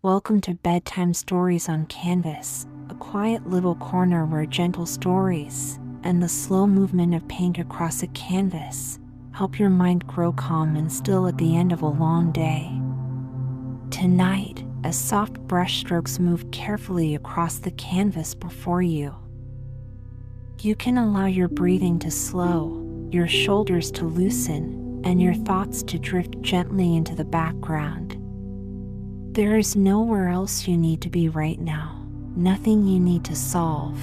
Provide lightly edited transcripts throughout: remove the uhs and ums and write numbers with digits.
Welcome to Bedtime Stories on Canvas, a quiet little corner where gentle stories and the slow movement of paint across a canvas help your mind grow calm and still at the end of a long day. Tonight, as soft brushstrokes move carefully across the canvas before you, you can allow your breathing to slow, your shoulders to loosen, and your thoughts to drift gently into the background. There is nowhere else you need to be right now, nothing you need to solve,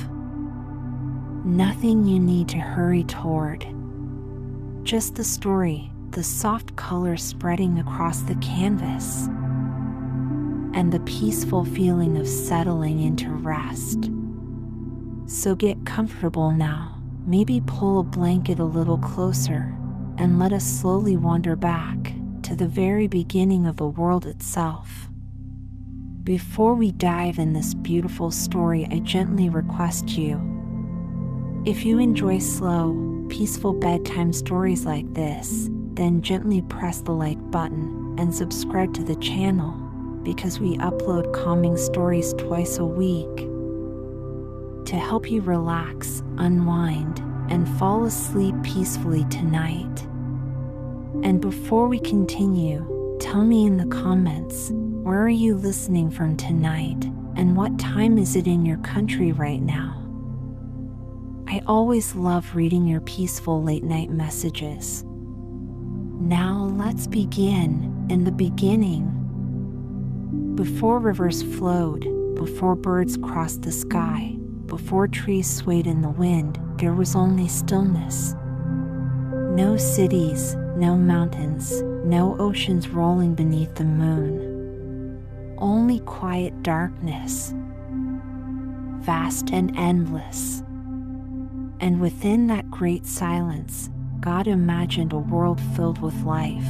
nothing you need to hurry toward. Just the story, the soft color spreading across the canvas, and the peaceful feeling of settling into rest. So get comfortable now, maybe pull a blanket a little closer, and let us slowly wander back to the very beginning of the world itself. Before we dive in this beautiful story, I gently request you, if you enjoy slow, peaceful bedtime stories like this, then gently press the like button and subscribe to the channel, because we upload calming stories twice a week to help you relax, unwind, and fall asleep peacefully tonight. And before we continue, tell me in the comments, where are you listening from tonight, and what time is it in your country right now? I always love reading your peaceful late-night messages. Now let's begin. In the beginning, before rivers flowed, before birds crossed the sky, before trees swayed in the wind, there was only stillness. No cities, no mountains, no oceans rolling beneath the moon. Only quiet darkness, vast and endless. And within that great silence, God imagined a world filled with life.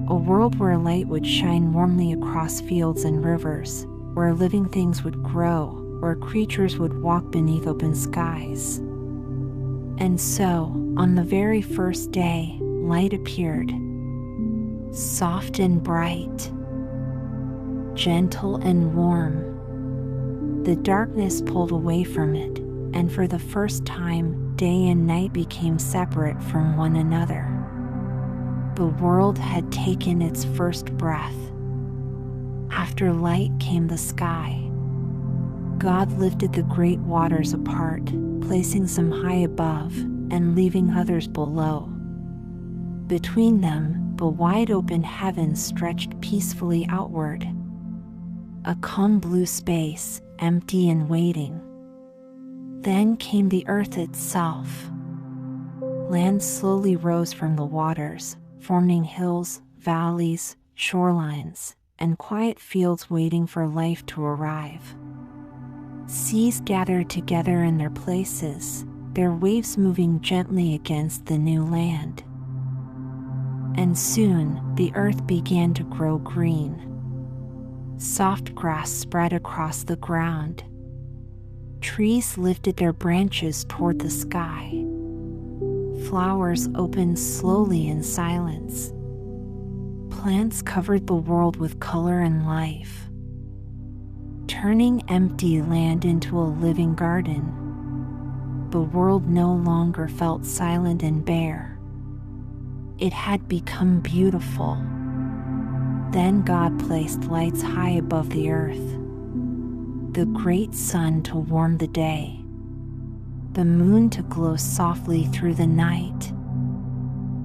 A world where light would shine warmly across fields and rivers, where living things would grow, where creatures would walk beneath open skies. And so, on the very first day, light appeared, soft and bright, gentle and warm. The darkness pulled away from it, and for the first time, day and night became separate from one another. The world had taken its first breath. After light came the sky. God lifted the great waters apart, placing some high above and leaving others below. Between them, the wide open heavens stretched peacefully outward. A calm blue space, empty and waiting. Then came the earth itself. Land slowly rose from the waters, forming hills, valleys, shorelines, and quiet fields waiting for life to arrive. Seas gathered together in their places, their waves moving gently against the new land. And soon, the earth began to grow green. Soft grass spread across the ground. Trees lifted their branches toward the sky. Flowers opened slowly in silence. Plants covered the world with color and life, turning empty land into a living garden. The world no longer felt silent and bare. It had become beautiful. Then God placed lights high above the earth. The great sun to warm the day, the moon to glow softly through the night,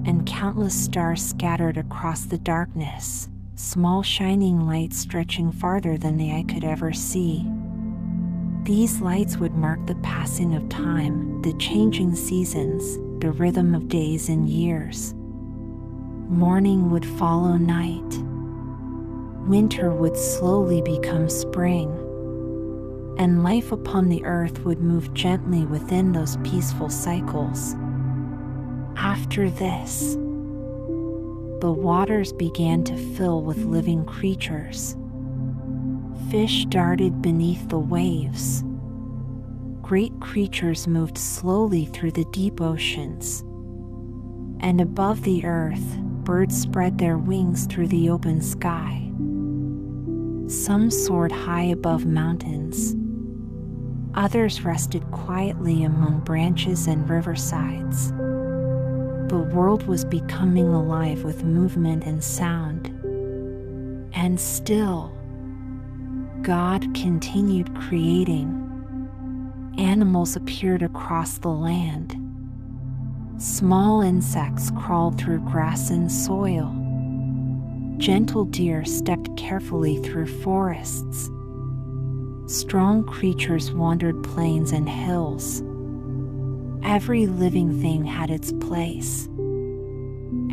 and countless stars scattered across the darkness, small shining lights stretching farther than the eye could ever see. These lights would mark the passing of time, the changing seasons, the rhythm of days and years. Morning would follow night. Winter would slowly become spring. And life upon the earth would move gently within those peaceful cycles. After this, the waters began to fill with living creatures. Fish darted beneath the waves. Great creatures moved slowly through the deep oceans. And above the earth, birds spread their wings through the open sky. Some soared high above mountains. Others rested quietly among branches and riversides. The world was becoming alive with movement and sound. And still, God continued creating. Animals appeared across the land. Small insects crawled through grass and soil. Gentle deer stepped carefully through forests. Strong creatures wandered plains and hills. Every living thing had its place.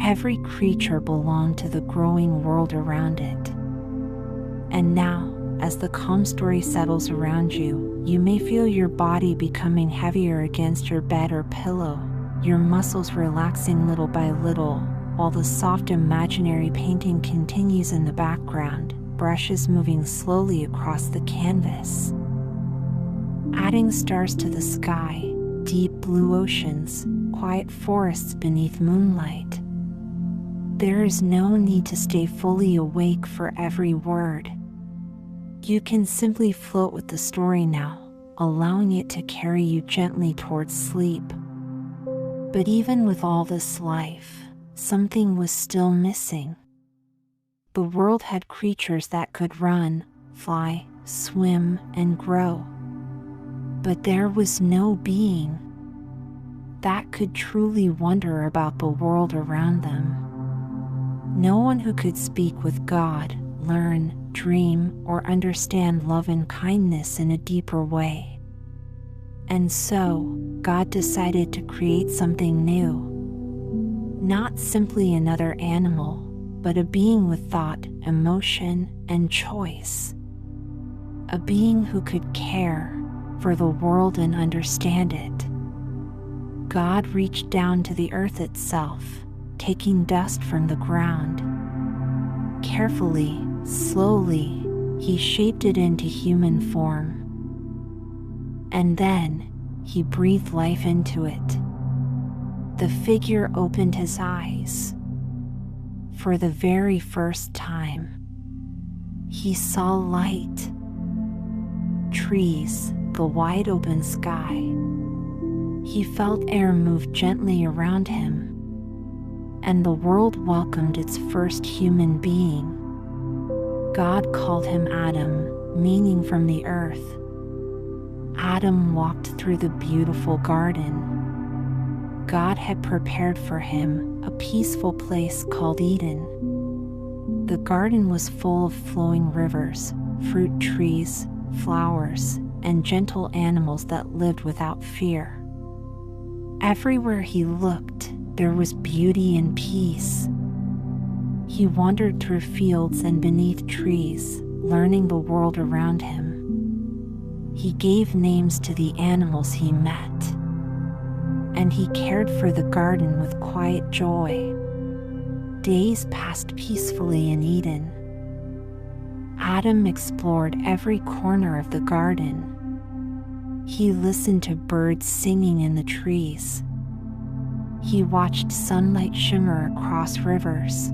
Every creature belonged to the growing world around it. And now, as the calm story settles around you, you may feel your body becoming heavier against your bed or pillow, your muscles relaxing little by little, while the soft imaginary painting continues in the background, brushes moving slowly across the canvas. Adding stars to the sky, deep blue oceans, quiet forests beneath moonlight. There is no need to stay fully awake for every word. You can simply float with the story now, allowing it to carry you gently towards sleep. But even with all this life, something was still missing. The world had creatures that could run, fly, swim, and grow. But there was no being that could truly wonder about the world around them. No one who could speak with God, learn, dream, or understand love and kindness in a deeper way. And so, God decided to create something new. Not simply another animal, but a being with thought, emotion, and choice. A being who could care for the world and understand it. God reached down to the earth itself, taking dust from the ground. Carefully, slowly, he shaped it into human form. And then, he breathed life into it. The figure opened his eyes. For the very first time, he saw light. Trees, the wide open sky. He felt air move gently around him. And the world welcomed its first human being. God called him Adam, meaning from the earth. Adam walked through the beautiful garden. God had prepared for him a peaceful place called Eden. The garden was full of flowing rivers, fruit trees, flowers, and gentle animals that lived without fear. Everywhere he looked, there was beauty and peace. He wandered through fields and beneath trees, learning the world around him. He gave names to the animals he met, and he cared for the garden with quiet joy. Days passed peacefully in Eden. Adam explored every corner of the garden. He listened to birds singing in the trees. He watched sunlight shimmer across rivers.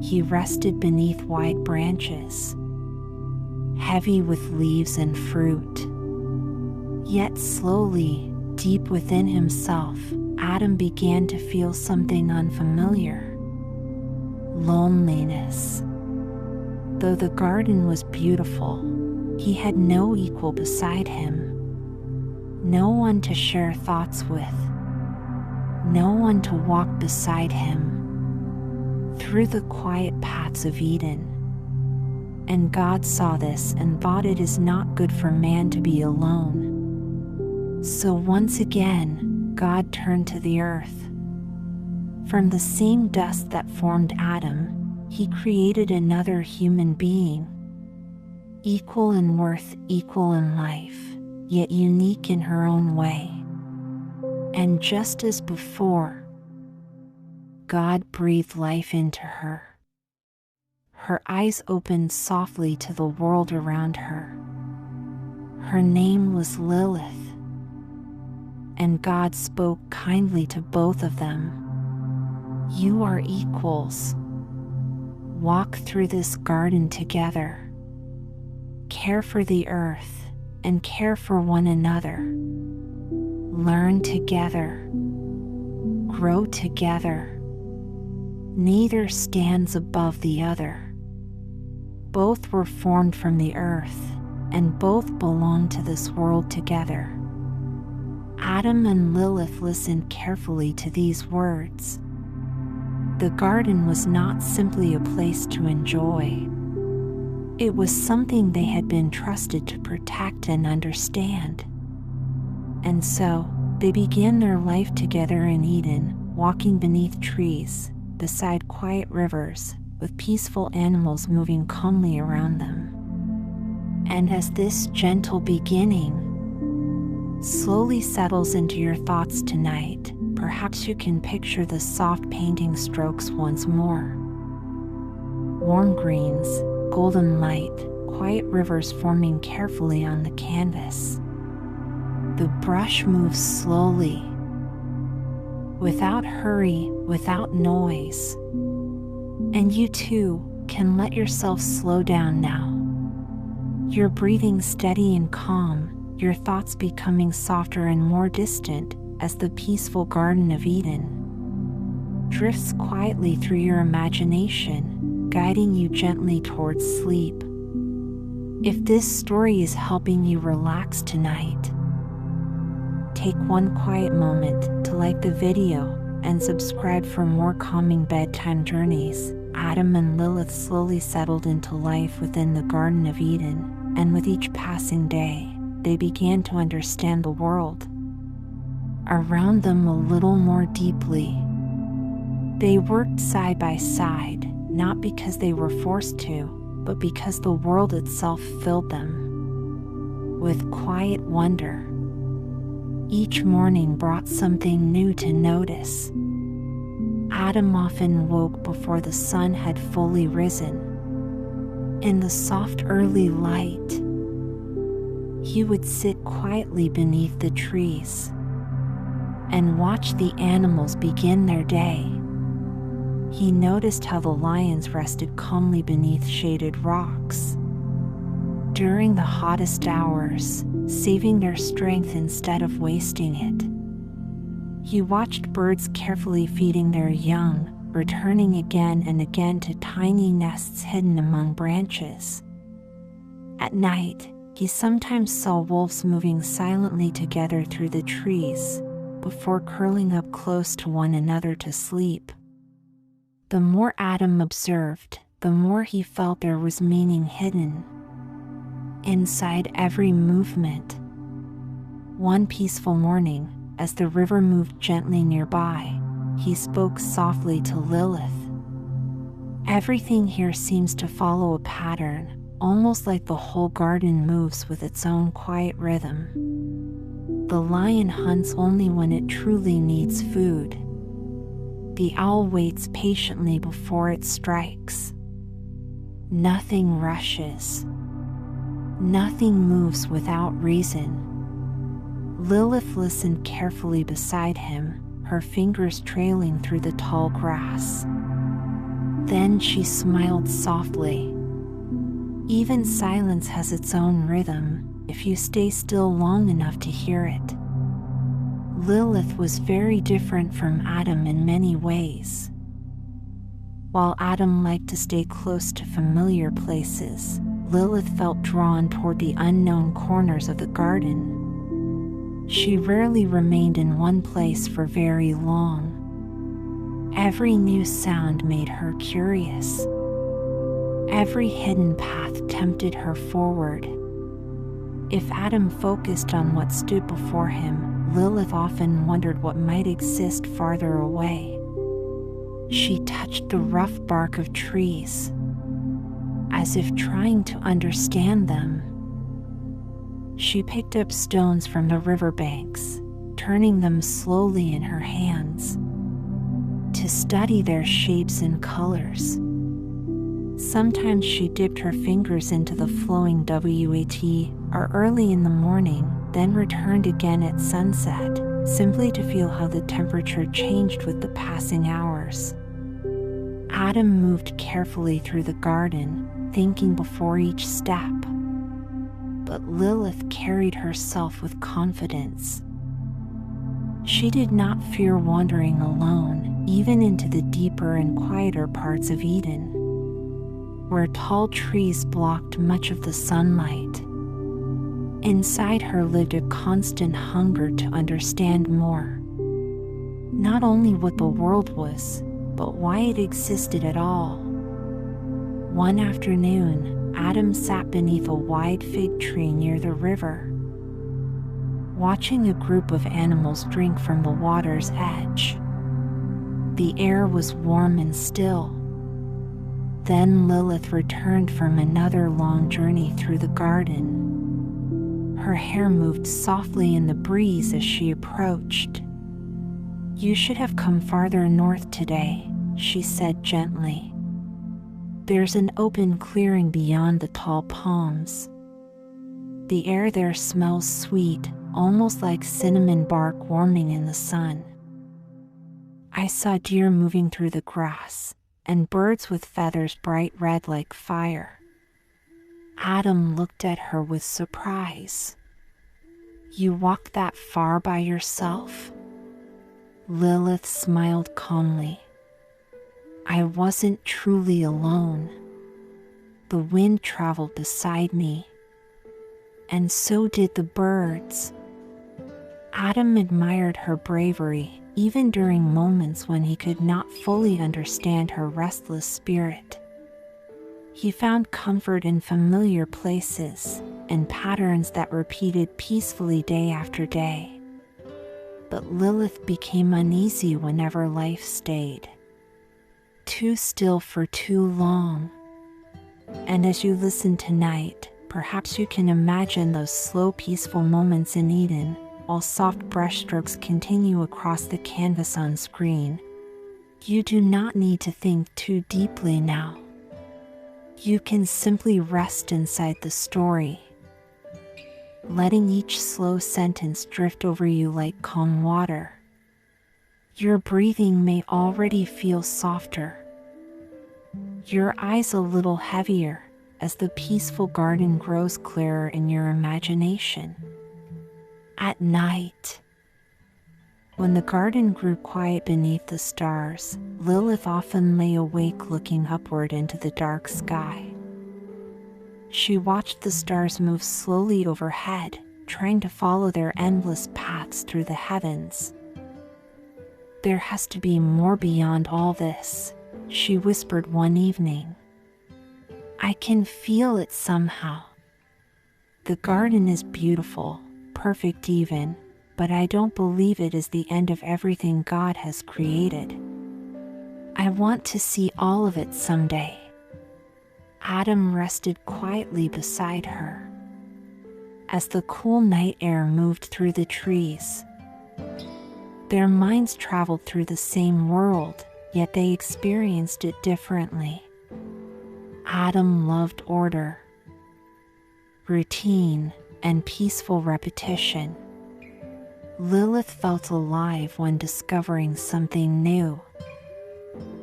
He rested beneath wide branches, heavy with leaves and fruit. Yet slowly, deep within himself, Adam began to feel something unfamiliar. Loneliness. Though the garden was beautiful, he had no equal beside him. No one to share thoughts with. No one to walk beside him through the quiet paths of Eden. And God saw this and thought it is not good for man to be alone. So once again, God turned to the earth. From the same dust that formed Adam, he created another human being. Equal in worth, equal in life, yet unique in her own way. And just as before, God breathed life into her. Her eyes opened softly to the world around her. Her name was Lilith. And God spoke kindly to both of them. You are equals. Walk through this garden together. care for the earth, and care for one another. Learn together. Grow together. Neither stands above the other. Both were formed from the earth, and both belong to this world together. Adam and Lilith listened carefully to these words. The garden was not simply a place to enjoy. It was something they had been trusted to protect and understand. And so, they began their life together in Eden, walking beneath trees, beside quiet rivers, with peaceful animals moving calmly around them. And as this gentle beginning slowly settles into your thoughts tonight, perhaps you can picture the soft painting strokes once more. Warm greens, golden light, quiet rivers forming carefully on the canvas. The brush moves slowly, without hurry, without noise. And you too can let yourself slow down now. Your breathing steady and calm, your thoughts becoming softer and more distant as the peaceful Garden of Eden drifts quietly through your imagination, guiding you gently towards sleep. If this story is helping you relax tonight, take one quiet moment to like the video and subscribe for more calming bedtime journeys. Adam and Lilith slowly settled into life within the Garden of Eden, and with each passing day, they began to understand the world around them a little more deeply. They worked side by side, not because they were forced to, but because the world itself filled them with quiet wonder. Each morning brought something new to notice. Adam often woke before the sun had fully risen. In the soft early light, he would sit quietly beneath the trees and watch the animals begin their day. He noticed how the lions rested calmly beneath shaded rocks during the hottest hours, saving their strength instead of wasting it. He watched birds carefully feeding their young, returning again and again to tiny nests hidden among branches. At night, he sometimes saw wolves moving silently together through the trees, before curling up close to one another to sleep. The more Adam observed, the more he felt there was meaning hidden inside every movement. One peaceful morning, as the river moved gently nearby, he spoke softly to Lilith. Everything here seems to follow a pattern, almost like the whole garden moves with its own quiet rhythm. The lion hunts only when it truly needs food. The owl waits patiently before it strikes. Nothing rushes. Nothing moves without reason. Lilith listened carefully beside him, her fingers trailing through the tall grass. Then she smiled softly. Even silence has its own rhythm, if you stay still long enough to hear it. Lilith was very different from Adam in many ways. While Adam liked to stay close to familiar places, Lilith felt drawn toward the unknown corners of the garden. She rarely remained in one place for very long. Every new sound made her curious. Every hidden path tempted her forward. If Adam focused on what stood before him, Lilith often wondered what might exist farther away. She touched the rough bark of trees, as if trying to understand them. She picked up stones from the riverbanks, turning them slowly in her hands, to study their shapes and colors. Sometimes she dipped her fingers into the flowing water early in the morning, then returned again at sunset, simply to feel how the temperature changed with the passing hours. Adam moved carefully through the garden, thinking before each step. but Lilith carried herself with confidence. She did not fear wandering alone, even into the deeper and quieter parts of Eden, where tall trees blocked much of the sunlight. Inside her lived a constant hunger to understand more. Not only what the world was, but why it existed at all. One afternoon, Adam sat beneath a wide fig tree near the river, watching a group of animals drink from the water's edge. The air was warm and still. Then Lilith returned from another long journey through the garden. Her hair moved softly in the breeze as she approached. "You should have come farther north today," she said gently. "There's an open clearing beyond the tall palms. The air there smells sweet, almost like cinnamon bark warming in the sun. I saw deer moving through the grass, and birds with feathers bright red like fire." Adam looked at her with surprise. "You walked that far by yourself?" Lilith smiled calmly. "I wasn't truly alone. The wind traveled beside me, and so did the birds." Adam admired her bravery, even during moments when he could not fully understand her restless spirit. He found comfort in familiar places and patterns that repeated peacefully day after day. But Lilith became uneasy whenever life stayed too still for too long. And as you listen tonight, perhaps you can imagine those slow, peaceful moments in Eden, while soft brushstrokes continue across the canvas on screen. You do not need to think too deeply now. You can simply rest inside the story, letting each slow sentence drift over you like calm water. Your breathing may already feel softer, your eyes a little heavier, as the peaceful garden grows clearer in your imagination. At night, when the garden grew quiet beneath the stars, Lilith often lay awake looking upward into the dark sky. She watched the stars move slowly overhead, trying to follow their endless paths through the heavens. "There has to be more beyond all this," she whispered one evening. "I can feel it somehow. The garden is beautiful, perfect even, but I don't believe it is the end of everything God has created. I want to see all of it someday." Adam rested quietly beside her. As the cool night air moved through the trees, their minds traveled through the same world, yet they experienced it differently. Adam loved order, routine, and peaceful repetition. Lilith felt alive when discovering something new.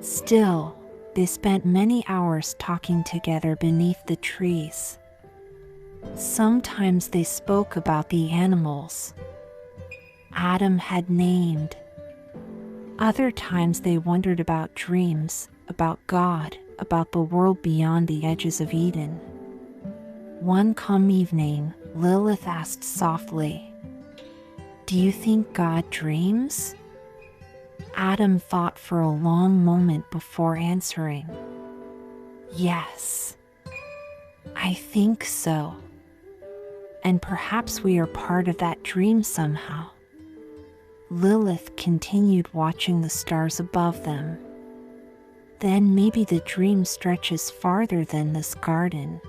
Still, they spent many hours talking together beneath the trees. Sometimes they spoke about the animals Adam had named. Other times they wondered about dreams, about God, about the world beyond the edges of Eden. One calm evening, Lilith asked softly, "Do you think God dreams?" Adam thought for a long moment before answering, "Yes, I think so. And perhaps we are part of that dream somehow." Lilith continued watching the stars above them. "Then maybe the dream stretches farther than this garden.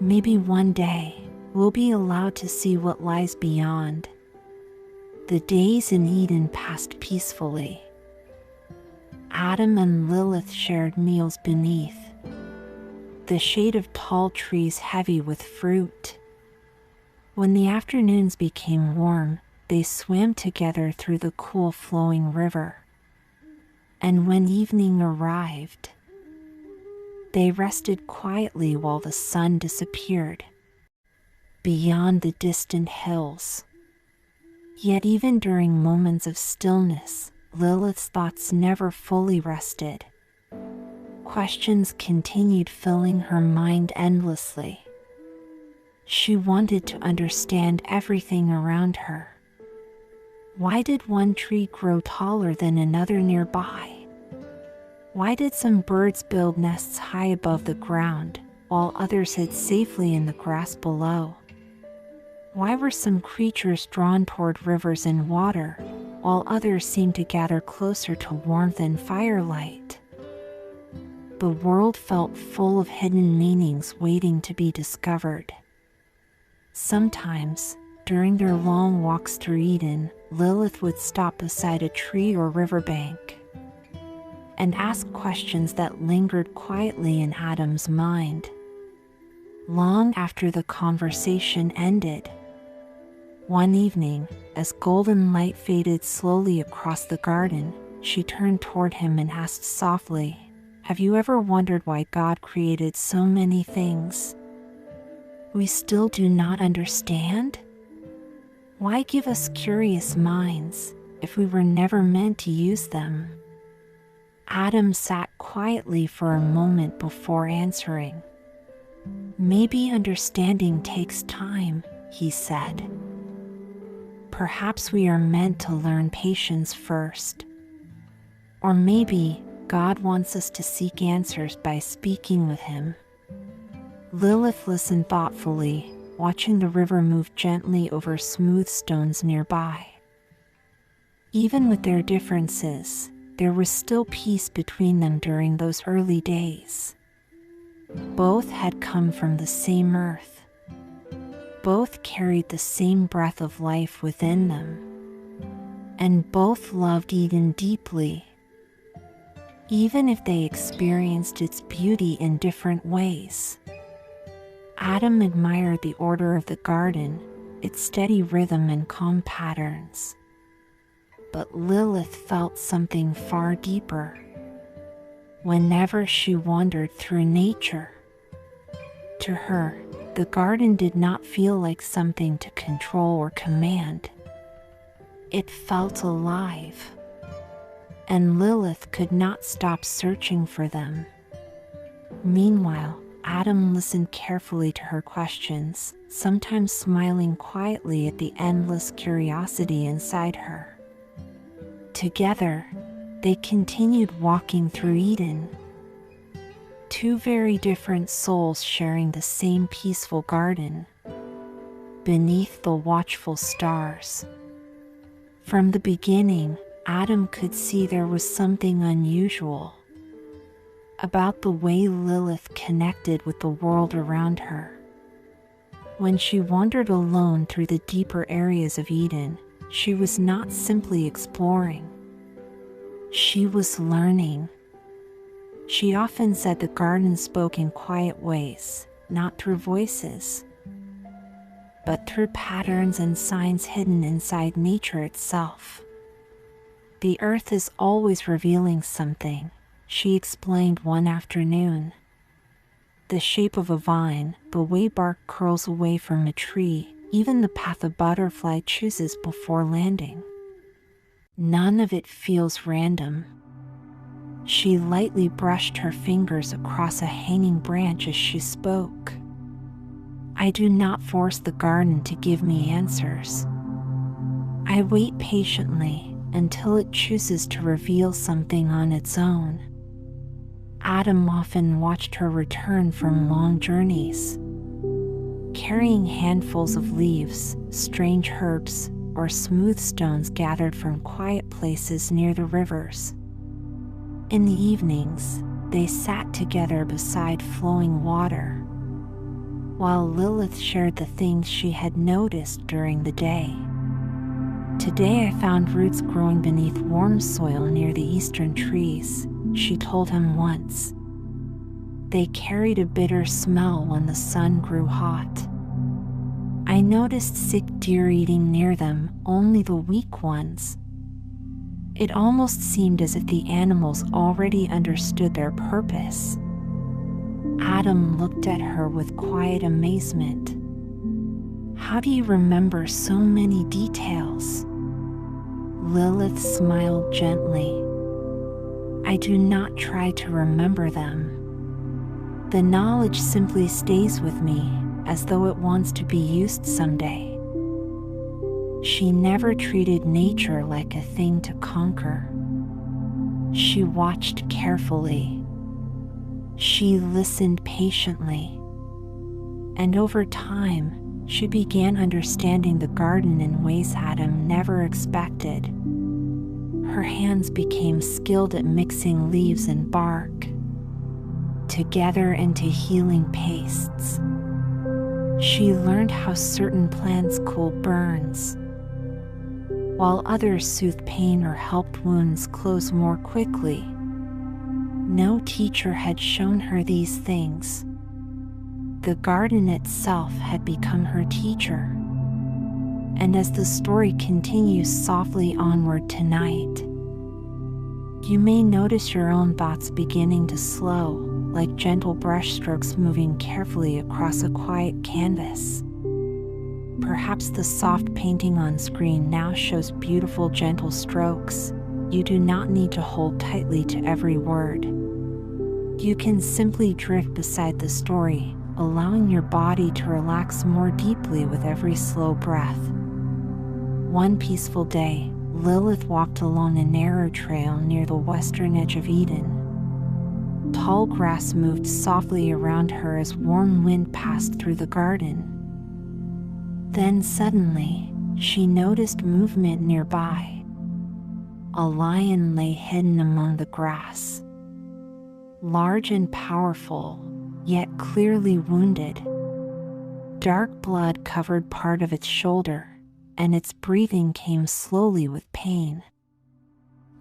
Maybe one day we'll be allowed to see what lies beyond." The days in Eden passed peacefully. Adam and Lilith shared meals beneath the shade of tall trees heavy with fruit. When the afternoons became warm, they swam together through the cool flowing river. And when evening arrived, they rested quietly while the sun disappeared. beyond the distant hills. Yet even during moments of stillness, Lilith's thoughts never fully rested. Questions continued filling her mind endlessly. She wanted to understand everything around her. Why did one tree grow taller than another nearby? Why did some birds build nests high above the ground, while others hid safely in the grass below? Why were some creatures drawn toward rivers and water, while others seemed to gather closer to warmth and firelight? The world felt full of hidden meanings waiting to be discovered. Sometimes, during their long walks through Eden, Lilith would stop beside a tree or riverbank and ask questions that lingered quietly in Adam's mind. Long after the conversation ended, one evening, as golden light faded slowly across the garden, she turned toward him and asked softly, "Have you ever wondered why God created so many things we still do not understand? Why give us curious minds if we were never meant to use them?" Adam sat quietly for a moment before answering. "Maybe understanding takes time," he said. "Perhaps we are meant to learn patience first. Or maybe God wants us to seek answers by speaking with Him." Lilith listened thoughtfully, watching the river move gently over smooth stones nearby. Even with their differences, there was still peace between them during those early days. Both had come from the same earth. Both carried the same breath of life within them. And both loved Eden deeply, even if they experienced its beauty in different ways. Adam admired the order of the garden, its steady rhythm and calm patterns. But Lilith felt something far deeper. Whenever she wandered through nature, to her, the garden did not feel like something to control or command. It felt alive, and Lilith could not stop searching for them. Meanwhile, Adam listened carefully to her questions, sometimes smiling quietly at the endless curiosity inside her. Together, they continued walking through Eden. Two very different souls sharing the same peaceful garden, beneath the watchful stars. From the beginning, Adam could see there was something unusual about the way Lilith connected with the world around her. When she wandered alone through the deeper areas of Eden, she was not simply exploring. She was learning. She often said the garden spoke in quiet ways, not through voices, but through patterns and signs hidden inside nature itself. "The earth is always revealing something," she explained one afternoon. "The shape of a vine, the way bark curls away from a tree, even the path a butterfly chooses before landing. None of it feels random." She lightly brushed her fingers across a hanging branch as she spoke. "I do not force the garden to give me answers. I wait patiently until it chooses to reveal something on its own." Adam often watched her return from long journeys, carrying handfuls of leaves, strange herbs, or smooth stones gathered from quiet places near the rivers. In the evenings, they sat together beside flowing water, while Lilith shared the things she had noticed during the day. "Today I found roots growing beneath warm soil near the eastern trees," she told him once. "They carried a bitter smell when the sun grew hot. I noticed sick deer eating near them, only the weak ones. It almost seemed as if the animals already understood their purpose." Adam looked at her with quiet amazement. How do you remember so many details?" Lilith smiled gently. "I do not try to remember them. The knowledge simply stays with me, as though it wants to be used someday." She never treated nature like a thing to conquer. She watched carefully. She listened patiently. And over time, she began understanding the garden in ways Adam never expected. Her hands became skilled at mixing leaves and bark together into healing pastes. She learned how certain plants cool burns, while others soothed pain or helped wounds close more quickly. No teacher had shown her these things. The garden itself had become her teacher. And as the story continues softly onward tonight, you may notice your own thoughts beginning to slow, like gentle brushstrokes moving carefully across a quiet canvas. Perhaps the soft painting on screen now shows beautiful, gentle strokes. You do not need to hold tightly to every word. You can simply drift beside the story, allowing your body to relax more deeply with every slow breath. One peaceful day, Lilith walked along a narrow trail near the western edge of Eden. Tall grass moved softly around her as warm wind passed through the garden. Then suddenly, she noticed movement nearby. A lion lay hidden among the grass. Large and powerful, yet clearly wounded. Dark blood covered part of its shoulder, and its breathing came slowly with pain.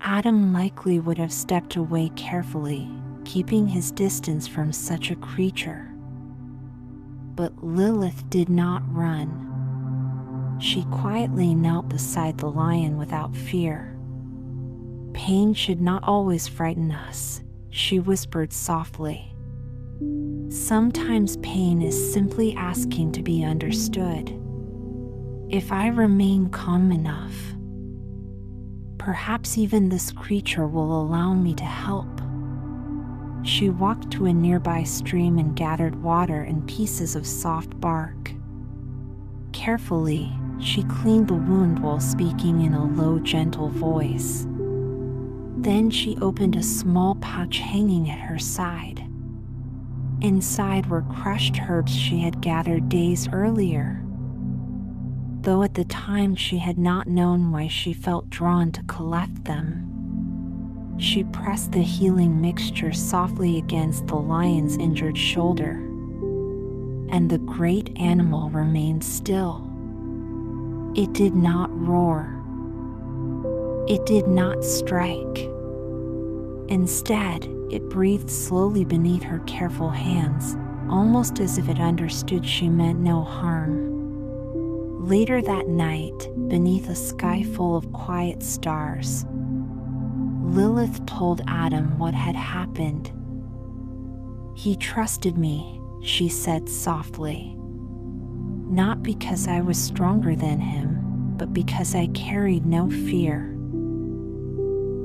Adam likely would have stepped away carefully, keeping his distance from such a creature. But Lilith did not run. She quietly knelt beside the lion without fear. "Pain should not always frighten us," she whispered softly. "Sometimes pain is simply asking to be understood. If I remain calm enough, perhaps even this creature will allow me to help." She walked to a nearby stream and gathered water and pieces of soft bark. Carefully, she cleaned the wound while speaking in a low, gentle voice. Then she opened a small pouch hanging at her side. Inside were crushed herbs she had gathered days earlier. Though at the time she had not known why she felt drawn to collect them. She pressed the healing mixture softly against the lion's injured shoulder, and the great animal remained still. It did not roar. It did not strike. Instead, it breathed slowly beneath her careful hands, almost as if it understood she meant no harm. Later that night, beneath a sky full of quiet stars, Lilith told Adam what had happened. "He trusted me," she said softly. "Not because I was stronger than him, but because I carried no fear."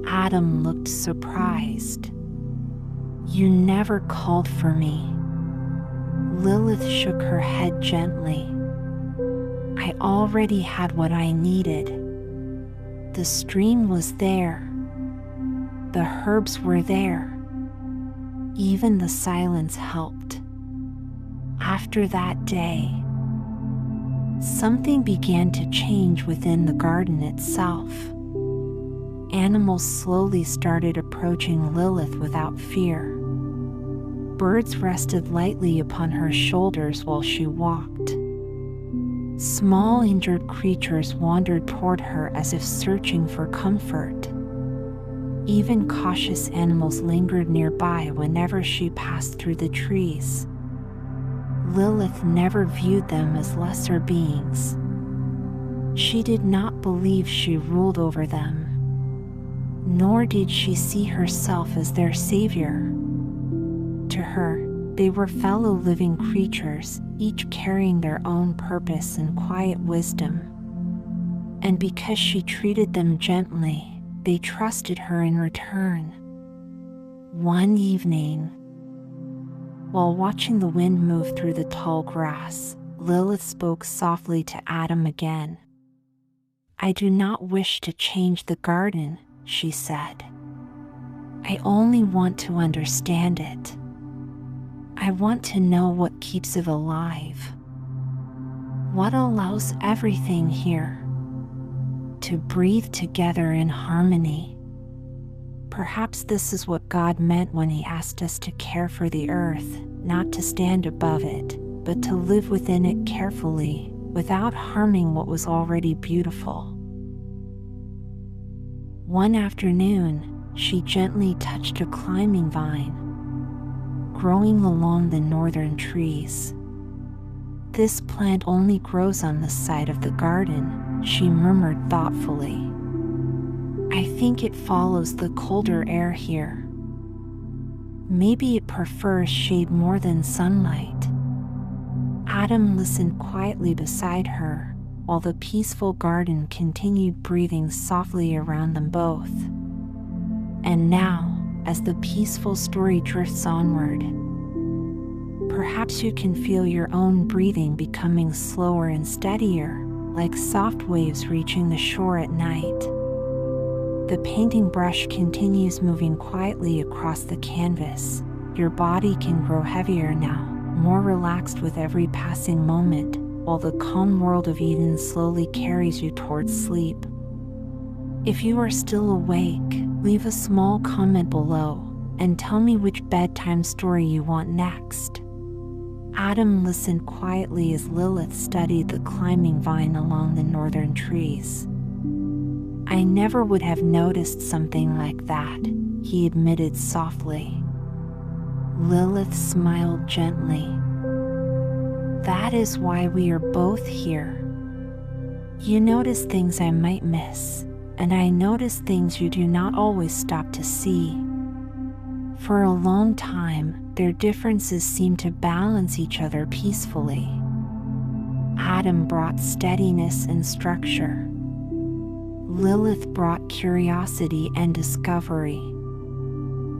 Adam looked surprised. "You never called for me." Lilith shook her head gently. "I already had what I needed. The stream was there. The herbs were there. Even the silence helped." After that day, something began to change within the garden itself. Animals slowly started approaching Lilith without fear. Birds rested lightly upon her shoulders while she walked. Small injured creatures wandered toward her as if searching for comfort. Even cautious animals lingered nearby whenever she passed through the trees. Lilith never viewed them as lesser beings. She did not believe she ruled over them, nor did she see herself as their savior. To her, They were fellow living creatures, each carrying their own purpose and quiet wisdom. And because she treated them gently, they trusted her in return. One evening, while watching the wind move through the tall grass, Lilith spoke softly to Adam again. "I do not wish to change the garden," she said. "I only want to understand it. I want to know what keeps it alive. What allows everything here to breathe together in harmony. Perhaps this is what God meant when He asked us to care for the earth, not to stand above it, but to live within it carefully, without harming what was already beautiful." One afternoon, she gently touched a climbing vine growing along the northern trees. "This plant only grows on the side of the garden," she murmured thoughtfully. "I think it follows the colder air here. Maybe it prefers shade more than sunlight." Adam listened quietly beside her, while the peaceful garden continued breathing softly around them both. And now, as the peaceful story drifts onward, perhaps you can feel your own breathing becoming slower and steadier, like soft waves reaching the shore at night. The painting brush continues moving quietly across the canvas. Your body can grow heavier now, more relaxed with every passing moment, while the calm world of Eden slowly carries you towards sleep. If you are still awake, leave a small comment below and tell me which bedtime story you want next. Adam listened quietly as Lilith studied the climbing vine along the northern trees. "I never would have noticed something like that," he admitted softly. Lilith smiled gently. "That is why we are both here. You notice things I might miss, and I notice things you do not always stop to see. For a long time, their differences seem to balance each other peacefully." Adam brought steadiness and structure. Lilith brought curiosity and discovery.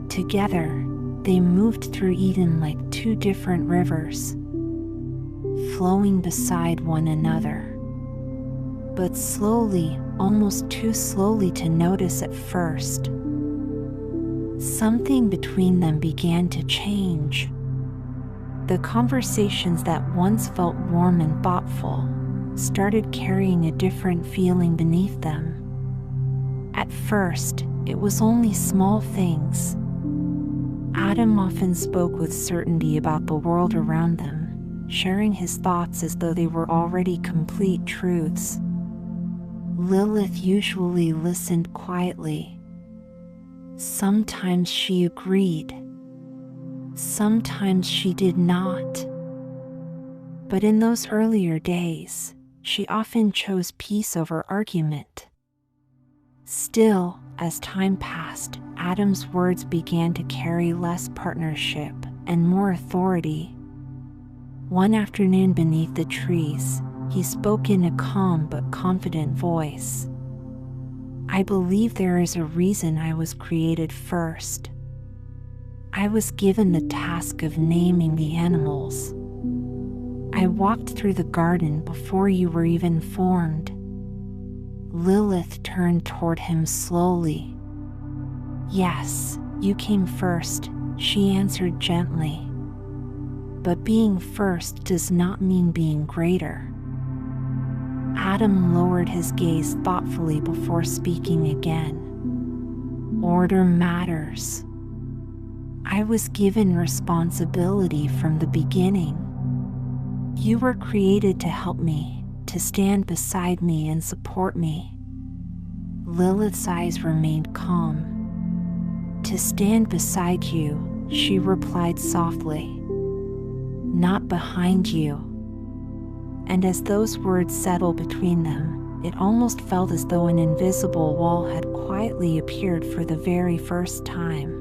Together, they moved through Eden like two different rivers, flowing beside one another. But slowly, almost too slowly to notice at first, something between them began to change. The conversations that once felt warm and thoughtful started carrying a different feeling beneath them. At first, it was only small things. Adam often spoke with certainty about the world around them, sharing his thoughts as though they were already complete truths. Lilith usually listened quietly. Sometimes she agreed. Sometimes she did not. But in those earlier days, she often chose peace over argument. Still, as time passed, Adam's words began to carry less partnership and more authority. One afternoon beneath the trees, he spoke in a calm but confident voice. "I believe there is a reason I was created first. I was given the task of naming the animals. I walked through the garden before you were even formed." Lilith turned toward him slowly. "Yes, you came first," she answered gently. "But being first does not mean being greater." Adam lowered his gaze thoughtfully before speaking again. "Order matters. I was given responsibility from the beginning. You were created to help me, to stand beside me and support me." Lilith's eyes remained calm. "To stand beside you," she replied softly. "Not behind you." And as those words settled between them, it almost felt as though an invisible wall had quietly appeared for the very first time.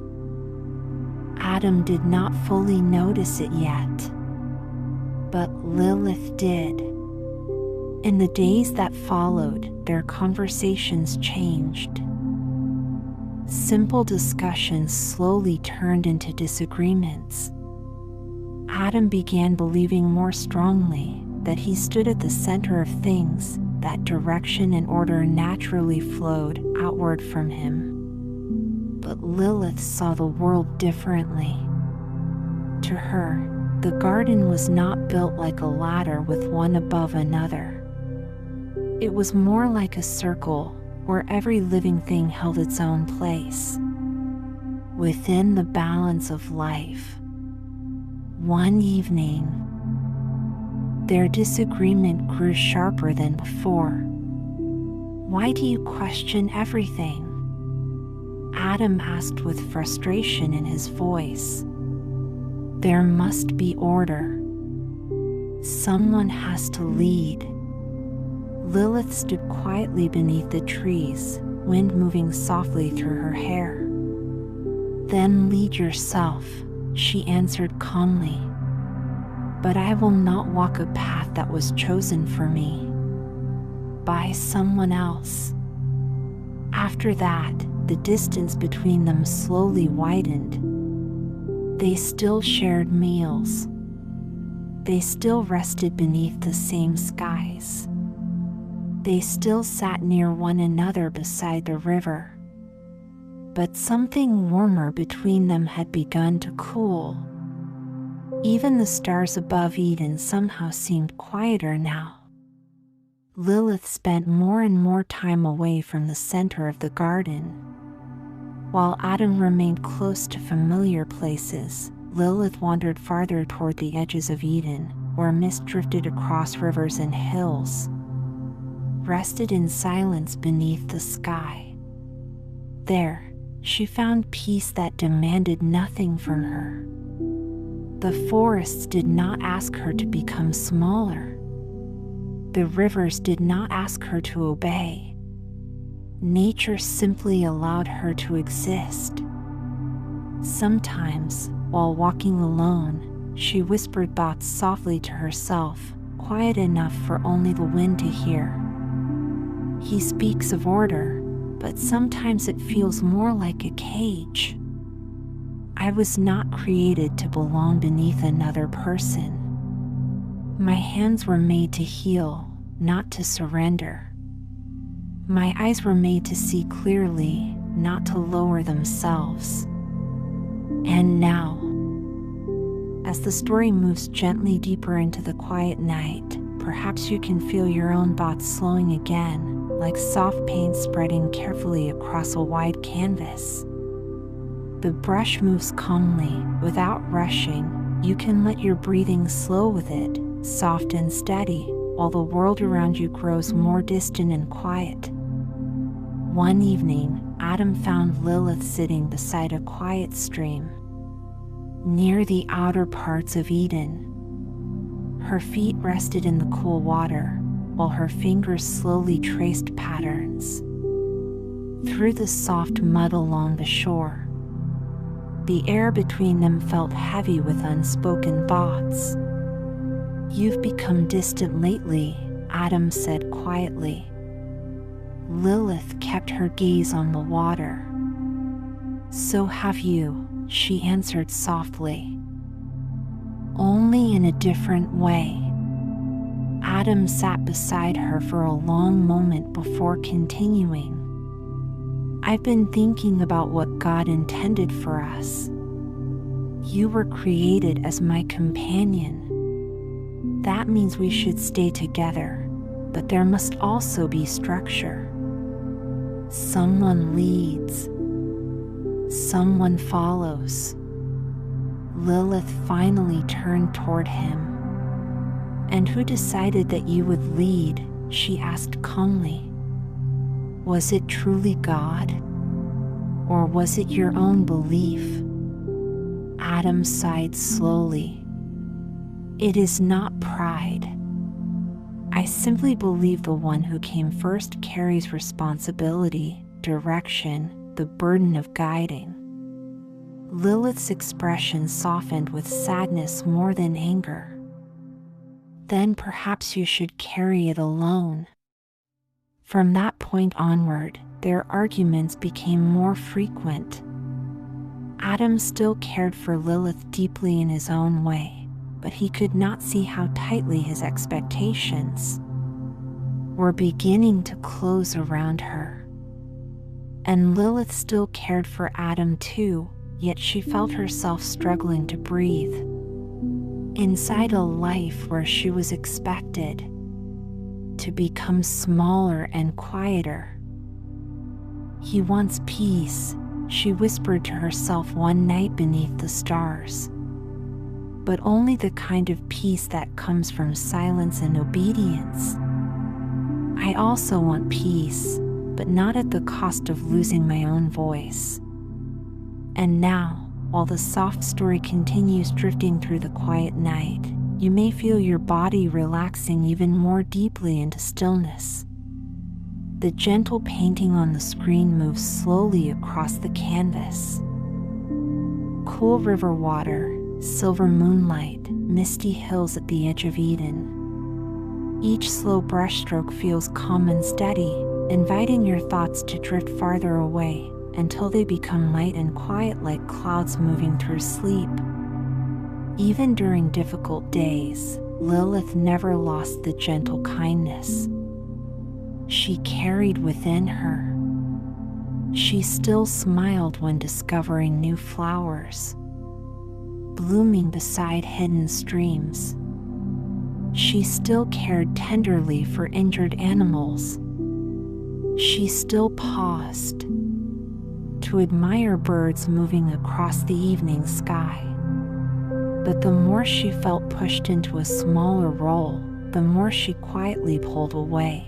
Adam did not fully notice it yet, but Lilith did. In the days that followed, their conversations changed. Simple discussions slowly turned into disagreements. Adam began believing more strongly that he stood at the center of things, that direction and order naturally flowed outward from him. But Lilith saw the world differently. To her, the garden was not built like a ladder with one above another. It was more like a circle where every living thing held its own place within the balance of life. One evening, their disagreement grew sharper than before. "Why do you question everything?" Adam asked with frustration in his voice. "There must be order. Someone has to lead." Lilith stood quietly beneath the trees, wind moving softly through her hair. "Then lead yourself," she answered calmly. "But I will not walk a path that was chosen for me by someone else." After that, the distance between them slowly widened. They still shared meals. They still rested beneath the same skies. They still sat near one another beside the river. But something warmer between them had begun to cool. Even the stars above Eden somehow seemed quieter now. Lilith spent more and more time away from the center of the garden. While Adam remained close to familiar places, Lilith wandered farther toward the edges of Eden, where mist drifted across rivers and hills, rested in silence beneath the sky. There, she found peace that demanded nothing from her. The forests did not ask her to become smaller. The rivers did not ask her to obey. Nature simply allowed her to exist. Sometimes, while walking alone, she whispered thoughts softly to herself, quiet enough for only the wind to hear. "He speaks of order, but sometimes it feels more like a cage. I was not created to belong beneath another person. My hands were made to heal, not to surrender. My eyes were made to see clearly, not to lower themselves." And now, as the story moves gently deeper into the quiet night, perhaps you can feel your own thoughts slowing again, like soft paint spreading carefully across a wide canvas. The brush moves calmly, without rushing. You can let your breathing slow with it, soft and steady, while the world around you grows more distant and quiet. One evening, Adam found Lilith sitting beside a quiet stream, near the outer parts of Eden. Her feet rested in the cool water, while her fingers slowly traced patterns through the soft mud along the shore. The air between them felt heavy with unspoken thoughts. "You've become distant lately," Adam said quietly. Lilith kept her gaze on the water. "So have you," she answered softly. "Only in a different way." Adam sat beside her for a long moment before continuing. "I've been thinking about what God intended for us. You were created as my companion. That means we should stay together, but there must also be structure. Someone leads. Someone follows." Lilith finally turned toward him. "And who decided that you would lead?" she asked calmly. "Was it truly God? Or was it your own belief?" Adam sighed slowly. "It is not pride. I simply believe the one who came first carries responsibility, direction, the burden of guiding." Lilith's expression softened with sadness more than anger. Then perhaps you should carry it alone. From that point onward, their arguments became more frequent. Adam still cared for Lilith deeply in his own way, but he could not see how tightly his expectations were beginning to close around her. And Lilith still cared for Adam too, yet she felt herself struggling to breathe inside a life where she was expected to become smaller and quieter. He wants peace, she whispered to herself one night beneath the stars. But only the kind of peace that comes from silence and obedience. I also want peace, but not at the cost of losing my own voice. And now, while the soft story continues drifting through the quiet night, you may feel your body relaxing even more deeply into stillness. The gentle painting on the screen moves slowly across the canvas. Cool river water, silver moonlight, misty hills at the edge of Eden. Each slow brushstroke feels calm and steady, inviting your thoughts to drift farther away until they become light and quiet like clouds moving through sleep. Even during difficult days, Lilith never lost the gentle kindness she carried within her. She still smiled when discovering new flowers blooming beside hidden streams. She still cared tenderly for injured animals. She still paused to admire birds moving across the evening sky. But the more she felt pushed into a smaller role, the more she quietly pulled away.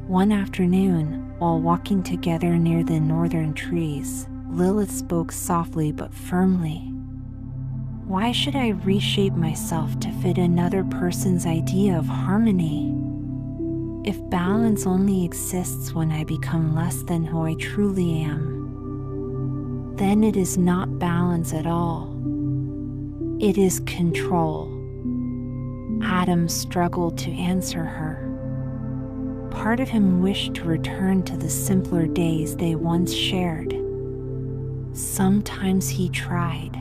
One afternoon, while walking together near the northern trees, Lilith spoke softly but firmly. Why should I reshape myself to fit another person's idea of harmony? If balance only exists when I become less than who I truly am, then it is not balance at all. It is control. Adam struggled to answer her. Part of him wished to return to the simpler days they once shared. Sometimes he tried.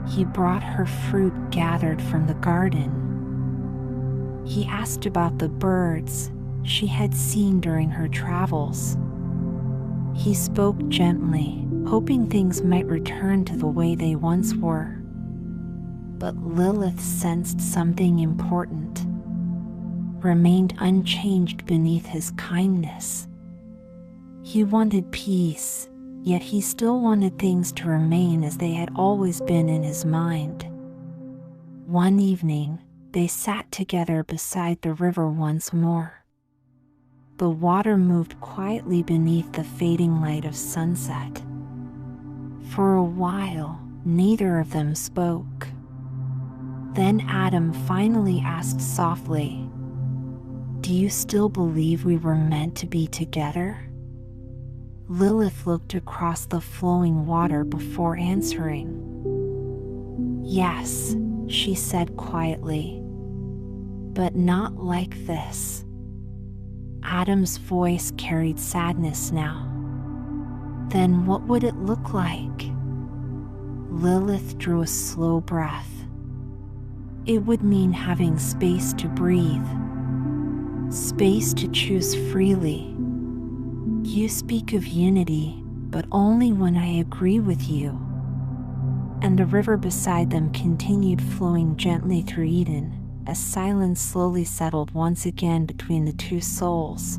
He brought her fruit gathered from the garden. He asked about the birds she had seen during her travels. He spoke gently, hoping things might return to the way they once were. But Lilith sensed something important remained unchanged beneath his kindness. He wanted peace, yet he still wanted things to remain as they had always been in his mind. One evening, they sat together beside the river once more. The water moved quietly beneath the fading light of sunset. For a while, neither of them spoke. Then Adam finally asked softly, "Do you still believe we were meant to be together?" Lilith looked across the flowing water before answering. "Yes," she said quietly, "but not like this." Adam's voice carried sadness now. "Then what would it look like?" Lilith drew a slow breath. "It would mean having space to breathe, space to choose freely. You speak of unity, but only when I agree with you." And the river beside them continued flowing gently through Eden, as silence slowly settled once again between the two souls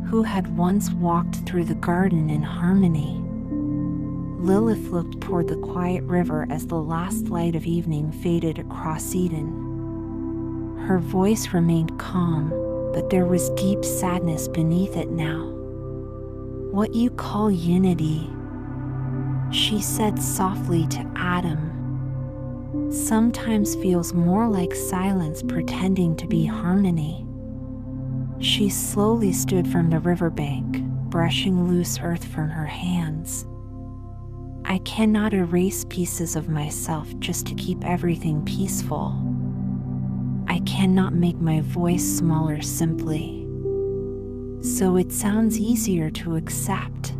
who had once walked through the garden in harmony. Lilith looked toward the quiet river as the last light of evening faded across Eden. Her voice remained calm, but there was deep sadness beneath it now. "What you call unity," she said softly to Adam, "sometimes feels more like silence pretending to be harmony." She slowly stood from the riverbank, brushing loose earth from her hands. I cannot erase pieces of myself just to keep everything peaceful. I cannot make my voice smaller simply, so it sounds easier to accept.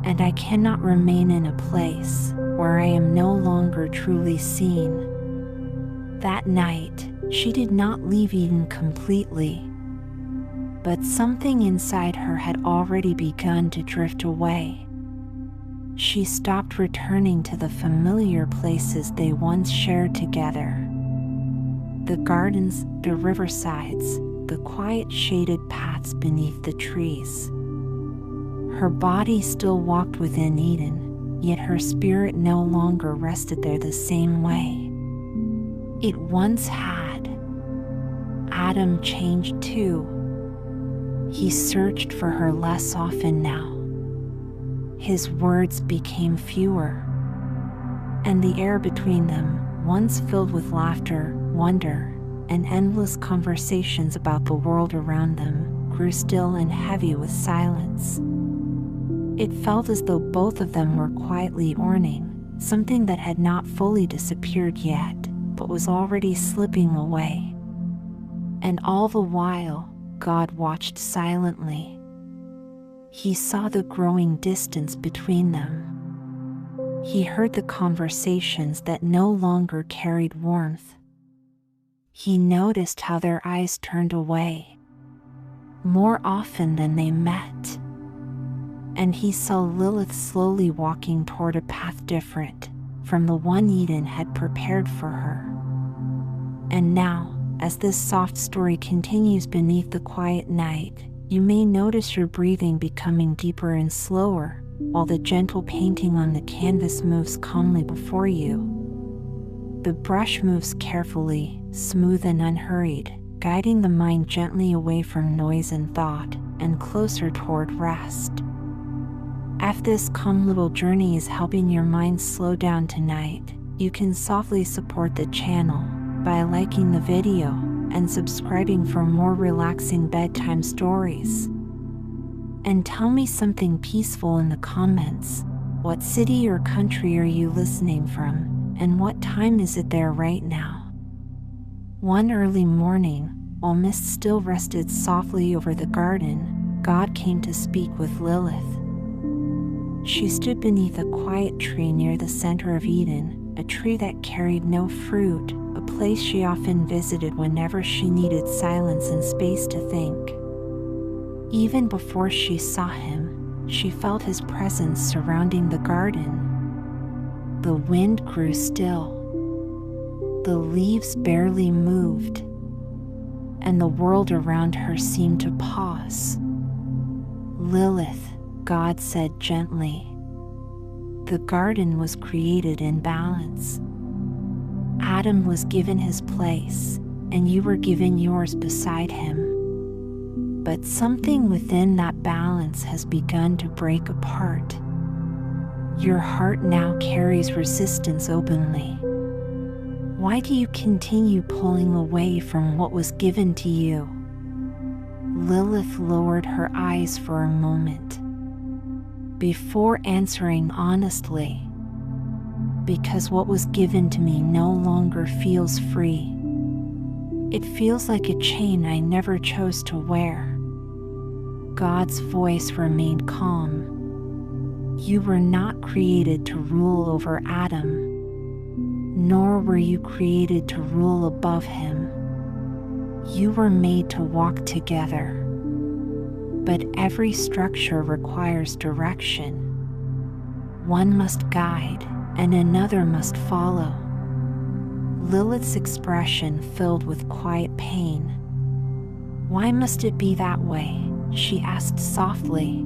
And I cannot remain in a place where I am no longer truly seen. That night, she did not leave Eden completely, but something inside her had already begun to drift away. She stopped returning to the familiar places they once shared together. The gardens, the riversides, the quiet shaded paths beneath the trees. Her body still walked within Eden, yet her spirit no longer rested there the same way it once had. Adam changed too. He searched for her less often now. His words became fewer, and the air between them, once filled with laughter, wonder, and endless conversations about the world around them, grew still and heavy with silence. It felt as though both of them were quietly mourning something that had not fully disappeared yet, but was already slipping away. And all the while, God watched silently. He saw the growing distance between them. He heard the conversations that no longer carried warmth. He noticed how their eyes turned away more often than they met. And he saw Lilith slowly walking toward a path different from the one Eden had prepared for her. And now, as this soft story continues beneath the quiet night, you may notice your breathing becoming deeper and slower, while the gentle painting on the canvas moves calmly before you. The brush moves carefully, smooth and unhurried, guiding the mind gently away from noise and thought, and closer toward rest. If this calm little journey is helping your mind slow down tonight, you can softly support the channel by liking the video and subscribing for more relaxing bedtime stories. And tell me something peaceful in the comments. What city or country are you listening from, and what time is it there right now? One early morning, while mist still rested softly over the garden, God came to speak with Lilith. She stood beneath a quiet tree near the center of Eden, a tree that carried no fruit, a place she often visited whenever she needed silence and space to think. Even before she saw him, she felt his presence surrounding the garden. The wind grew still. The leaves barely moved, and the world around her seemed to pause. Lilith, God said gently. The garden was created in balance. Adam was given his place, and you were given yours beside him. But something within that balance has begun to break apart. Your heart now carries resistance openly. Why do you continue pulling away from what was given to you? Lilith lowered her eyes for a moment before answering honestly. Because what was given to me no longer feels free. It feels like a chain I never chose to wear. God's voice remained calm. You were not created to rule over Adam, nor were you created to rule above him. You were made to walk together. But every structure requires direction. One must guide, and another must follow. Lilith's expression filled with quiet pain. Why must it be that way? She asked softly.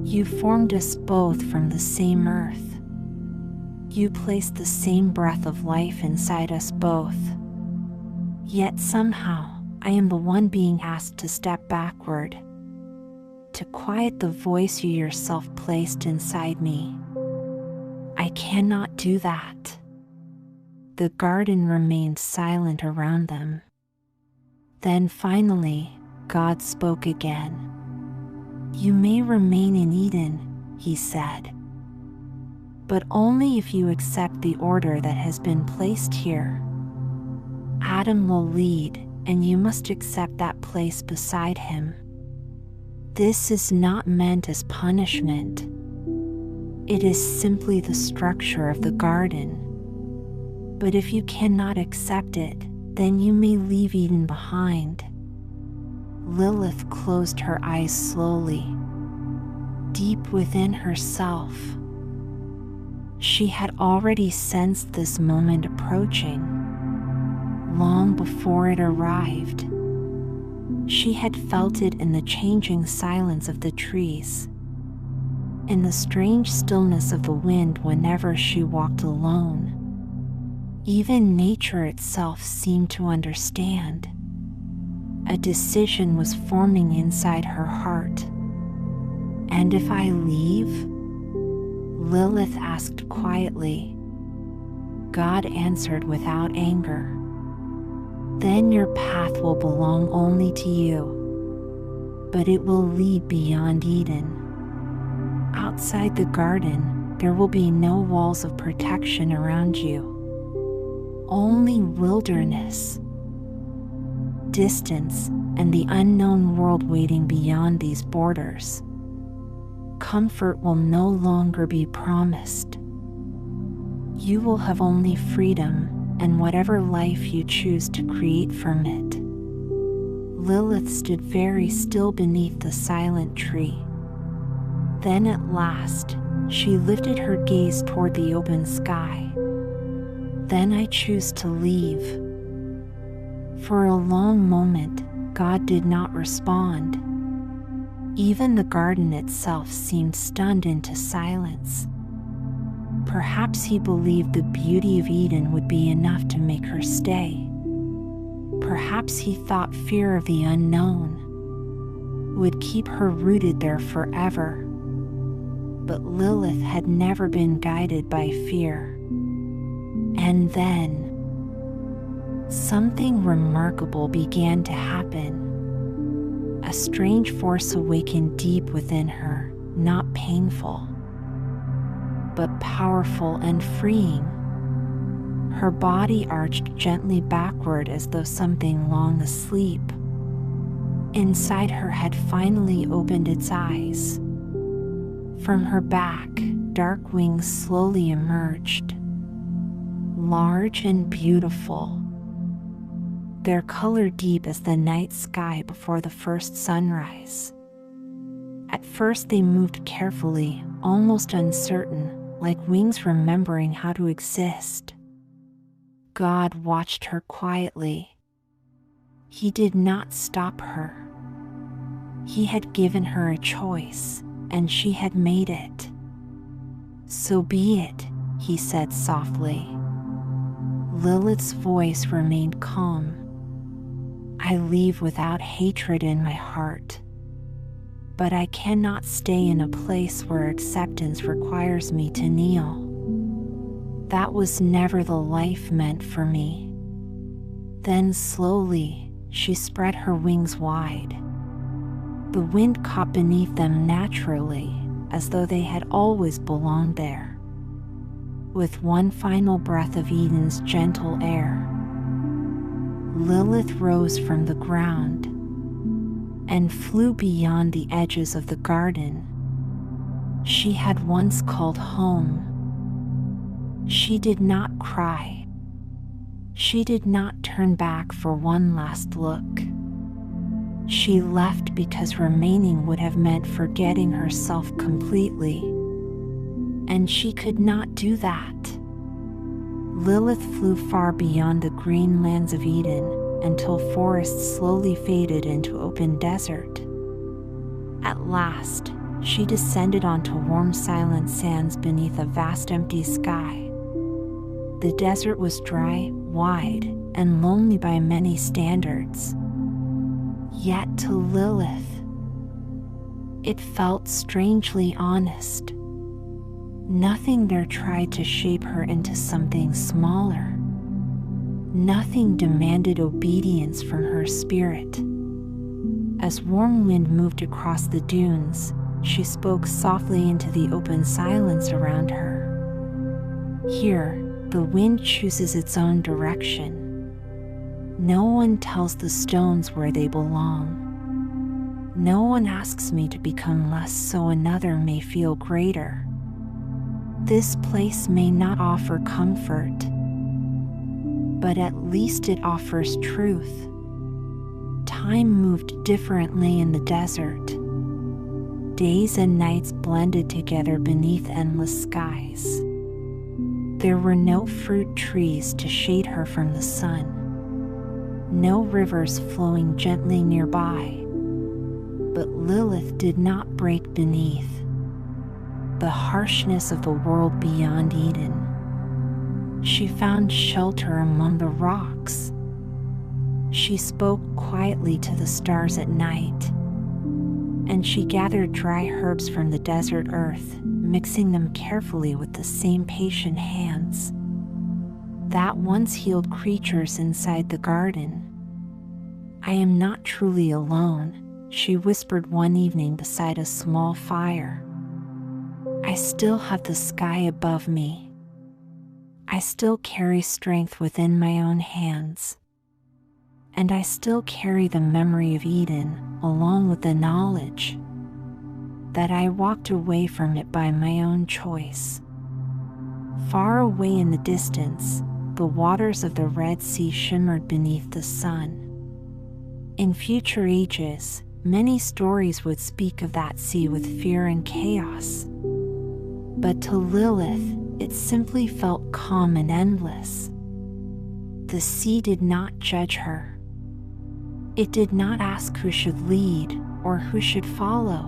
You formed us both from the same earth. You placed the same breath of life inside us both. Yet somehow, I am the one being asked to step backward, to quiet the voice you yourself placed inside me. I cannot do that. The garden remained silent around them. Then finally, God spoke again. You may remain in Eden, he said, but only if you accept the order that has been placed here. Adam will lead, and you must accept that place beside him. This is not meant as punishment. It is simply the structure of the garden. But if you cannot accept it, then you may leave Eden behind. Lilith closed her eyes slowly. Deep within herself, she had already sensed this moment approaching, long before it arrived. She had felt it in the changing silence of the trees, in the strange stillness of the wind whenever she walked alone. Even nature itself seemed to understand. A decision was forming inside her heart. "And if I leave?" Lilith asked quietly. God answered without anger. "Then your path will belong only to you, but it will lead beyond Eden. Outside the garden, there will be no walls of protection around you. Only wilderness, distance, and the unknown world waiting beyond these borders. Comfort will no longer be promised. You will have only freedom and whatever life you choose to create from it." Lilith stood very still beneath the silent tree. Then at last, she lifted her gaze toward the open sky. "Then I choose to leave." For a long moment, God did not respond. Even the garden itself seemed stunned into silence. Perhaps he believed the beauty of Eden would be enough to make her stay. Perhaps he thought fear of the unknown would keep her rooted there forever. But Lilith had never been guided by fear. And then, something remarkable began to happen. A strange force awakened deep within her, not painful, but powerful and freeing. Her body arched gently backward as though something long asleep inside her had finally opened its eyes. From her back, dark wings slowly emerged, large and beautiful, their color deep as the night sky before the first sunrise. At first they moved carefully, almost uncertain, like wings remembering how to exist. God watched her quietly. He did not stop her. He had given her a choice, and she had made it. "So be it," he said softly. Lilith's voice remained calm. "I leave without hatred in my heart. But I cannot stay in a place where acceptance requires me to kneel. That was never the life meant for me." Then slowly, she spread her wings wide. The wind caught beneath them naturally, as though they had always belonged there. With one final breath of Eden's gentle air, Lilith rose from the ground and flew beyond the edges of the garden she had once called home. She did not cry. She did not turn back for one last look. She left because remaining would have meant forgetting herself completely. And she could not do that. Lilith flew far beyond the green lands of Eden until forests slowly faded into open desert. At last, she descended onto warm silent sands beneath a vast empty sky. The desert was dry, wide, and lonely by many standards. Yet to Lilith, it felt strangely honest. Nothing there tried to shape her into something smaller. Nothing demanded obedience from her spirit. As warm wind moved across the dunes, she spoke softly into the open silence around her. Here, the wind chooses its own direction. No one tells the stones where they belong. No one asks me to become less so another may feel greater. This place may not offer comfort, but at least it offers truth. Time moved differently in the desert. Days and nights blended together beneath endless skies. There were no fruit trees to shade her from the sun, no rivers flowing gently nearby. But Lilith did not break beneath the harshness of the world beyond Eden. She found shelter among the rocks. She spoke quietly to the stars at night, and she gathered dry herbs from the desert earth, mixing them carefully with the same patient hands that once healed creatures inside the garden. "I am not truly alone," she whispered one evening beside a small fire. "I still have the sky above me. I still carry strength within my own hands. And I still carry the memory of Eden, along with the knowledge that I walked away from it by my own choice." Far away in the distance, the waters of the Red Sea shimmered beneath the sun. In future ages, many stories would speak of that sea with fear and chaos. But to Lilith, it simply felt calm and endless. The sea did not judge her. It did not ask who should lead or who should follow.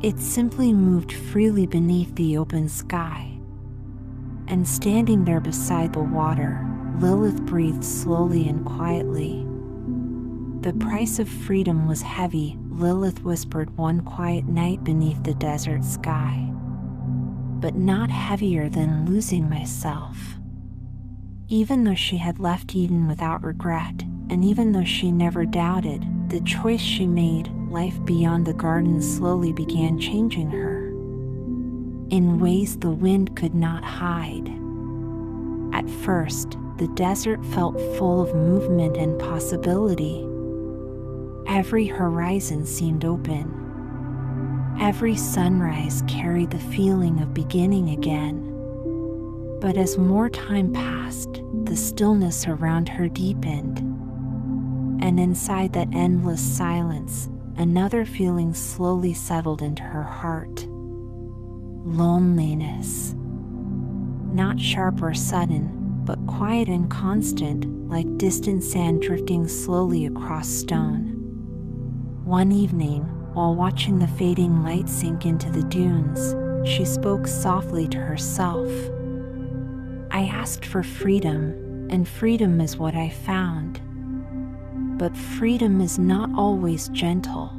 It simply moved freely beneath the open sky. And standing there beside the water, Lilith breathed slowly and quietly. The price of freedom was heavy, Lilith whispered one quiet night beneath the desert sky. But not heavier than losing myself. Even though she had left Eden without regret, and even though she never doubted the choice she made, life beyond the garden slowly began changing her in ways the wind could not hide. At first, the desert felt full of movement and possibility. Every horizon seemed open. Every sunrise carried the feeling of beginning again. But as more time passed, the stillness around her deepened. And inside that endless silence, another feeling slowly settled into her heart. Loneliness. Not sharp or sudden, but quiet and constant, like distant sand drifting slowly across stone. One evening, while watching the fading light sink into the dunes, she spoke softly to herself. "I asked for freedom, and freedom is what I found. But freedom is not always gentle.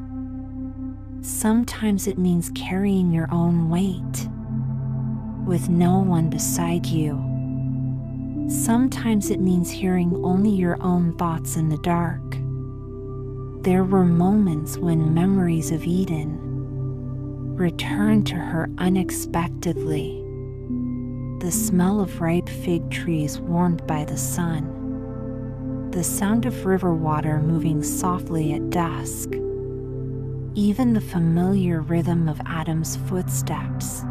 Sometimes it means carrying your own weight, with no one beside you. Sometimes it means hearing only your own thoughts in the dark." There were moments when memories of Eden returned to her unexpectedly. The smell of ripe fig trees warmed by the sun. The sound of river water moving softly at dusk. Even the familiar rhythm of Adam's footsteps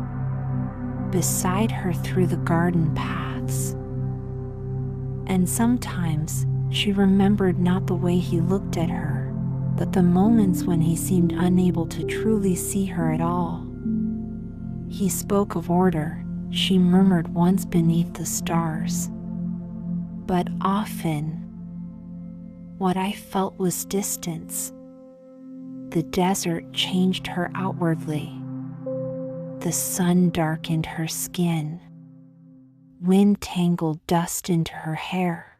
beside her through the garden paths. And sometimes she remembered not the way he looked at her, but the moments when he seemed unable to truly see her at all. He spoke of order, she murmured once beneath the stars. But often, what I felt was distance. The desert changed her outwardly. The sun darkened her skin. Wind tangled dust into her hair.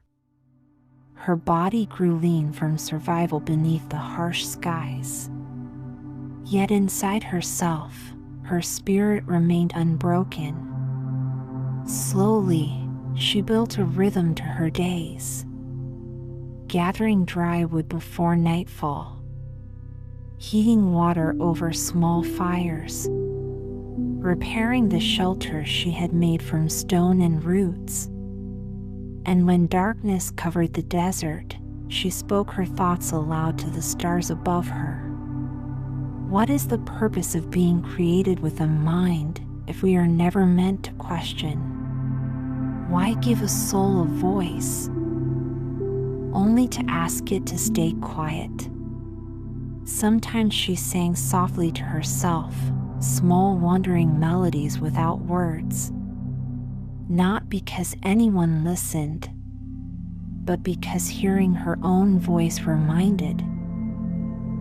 Her body grew lean from survival beneath the harsh skies. Yet inside herself, her spirit remained unbroken. Slowly, she built a rhythm to her days, gathering dry wood before nightfall, heating water over small fires, repairing the shelter she had made from stone and roots. And when darkness covered the desert, she spoke her thoughts aloud to the stars above her. What is the purpose of being created with a mind if we are never meant to question? Why give a soul a voice, only to ask it to stay quiet? Sometimes she sang softly to herself, small wandering melodies without words, not because anyone listened, but because hearing her own voice reminded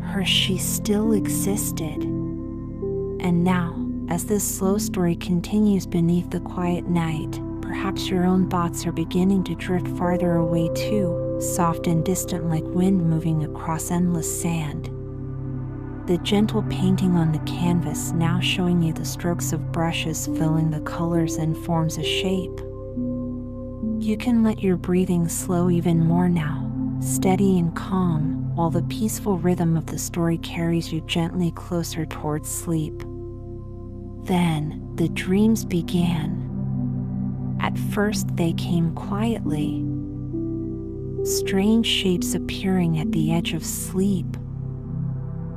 her she still existed. And now, as this slow story continues beneath the quiet night, perhaps your own thoughts are beginning to drift farther away too, soft and distant like wind moving across endless sand. The gentle painting on the canvas now showing you the strokes of brushes filling the colors and forms a shape. You can let your breathing slow even more now, steady and calm, while the peaceful rhythm of the story carries you gently closer towards sleep. Then, the dreams began. At first they came quietly, strange shapes appearing at the edge of sleep,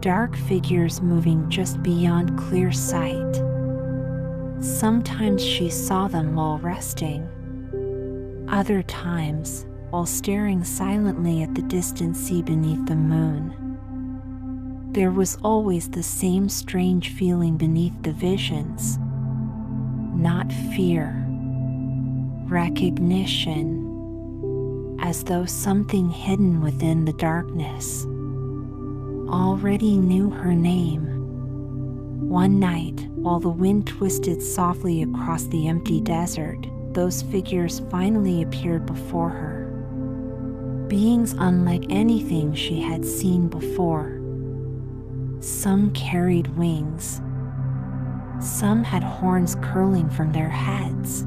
dark figures moving just beyond clear sight. Sometimes she saw them while resting, other times while staring silently at the distant sea beneath the moon. There was always the same strange feeling beneath the visions, not fear, recognition, as though something hidden within the darkness already knew her name. One night, while the wind twisted softly across the empty desert, those figures finally appeared before her. Beings unlike anything she had seen before. Some carried wings. Some had horns curling from their heads.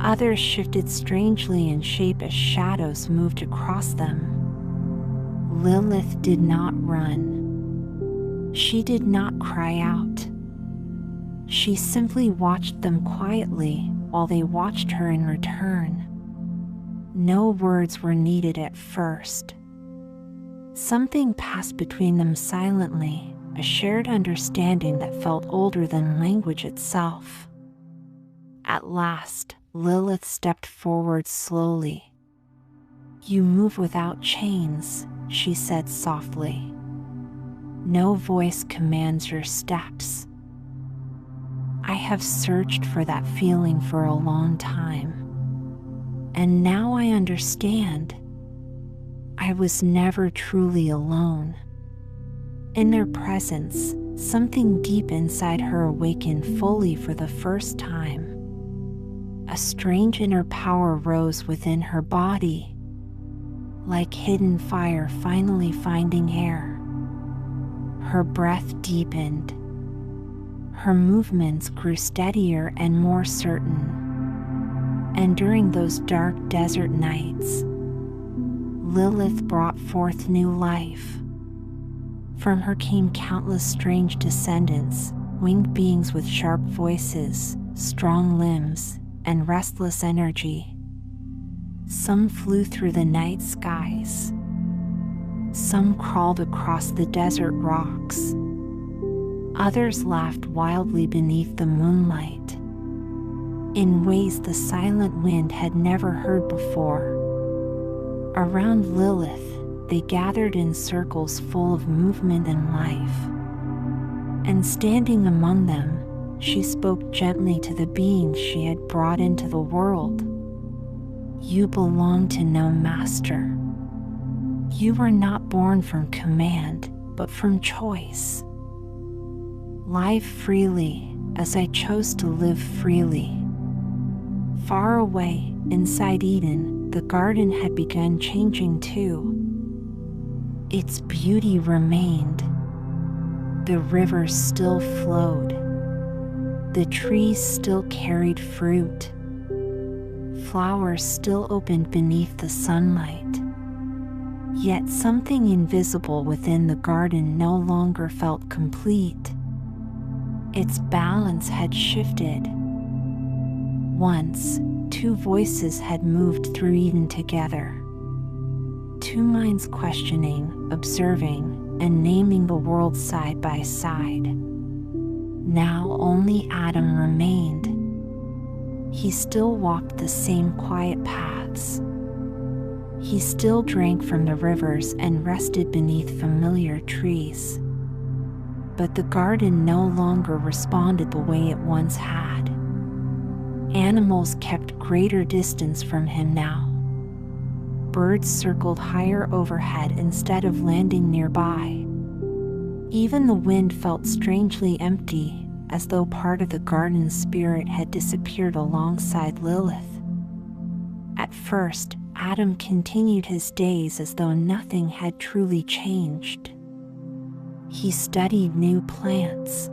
Others shifted strangely in shape as shadows moved across them. Lilith did not run. She did not cry out. She simply watched them quietly while they watched her in return. No words were needed at first. Something passed between them silently, a shared understanding that felt older than language itself. At last, Lilith stepped forward slowly. "You move without chains," she said softly. "No voice commands your steps. I have searched for that feeling for a long time. And now I understand. I was never truly alone." In their presence, something deep inside her awakened fully for the first time. A strange inner power rose within her body, like hidden fire finally finding air. Her breath deepened. Her movements grew steadier and more certain. And during those dark desert nights, Lilith brought forth new life. From her came countless strange descendants, winged beings with sharp voices, strong limbs, and restless energy. Some flew through the night skies. Some crawled across the desert rocks. Others laughed wildly beneath the moonlight, in ways the silent wind had never heard before. Around Lilith, they gathered in circles full of movement and life. And standing among them, she spoke gently to the beings she had brought into the world. "You belong to no master. You were not born from command, but from choice. Live freely, as I chose to live freely." Far away, inside Eden, the garden had begun changing too. Its beauty remained. The rivers still flowed. The trees still carried fruit. Flowers still opened beneath the sunlight. Yet something invisible within the garden no longer felt complete. Its balance had shifted. Once, two voices had moved through Eden together. Two minds questioning, observing, and naming the world side by side. Now only Adam remained. He still walked the same quiet paths. He still drank from the rivers and rested beneath familiar trees. But the garden no longer responded the way it once had. Animals kept greater distance from him now. Birds circled higher overhead instead of landing nearby. Even the wind felt strangely empty, as though part of the garden's spirit had disappeared alongside Lilith. At first, Adam continued his days as though nothing had truly changed. He studied new plants.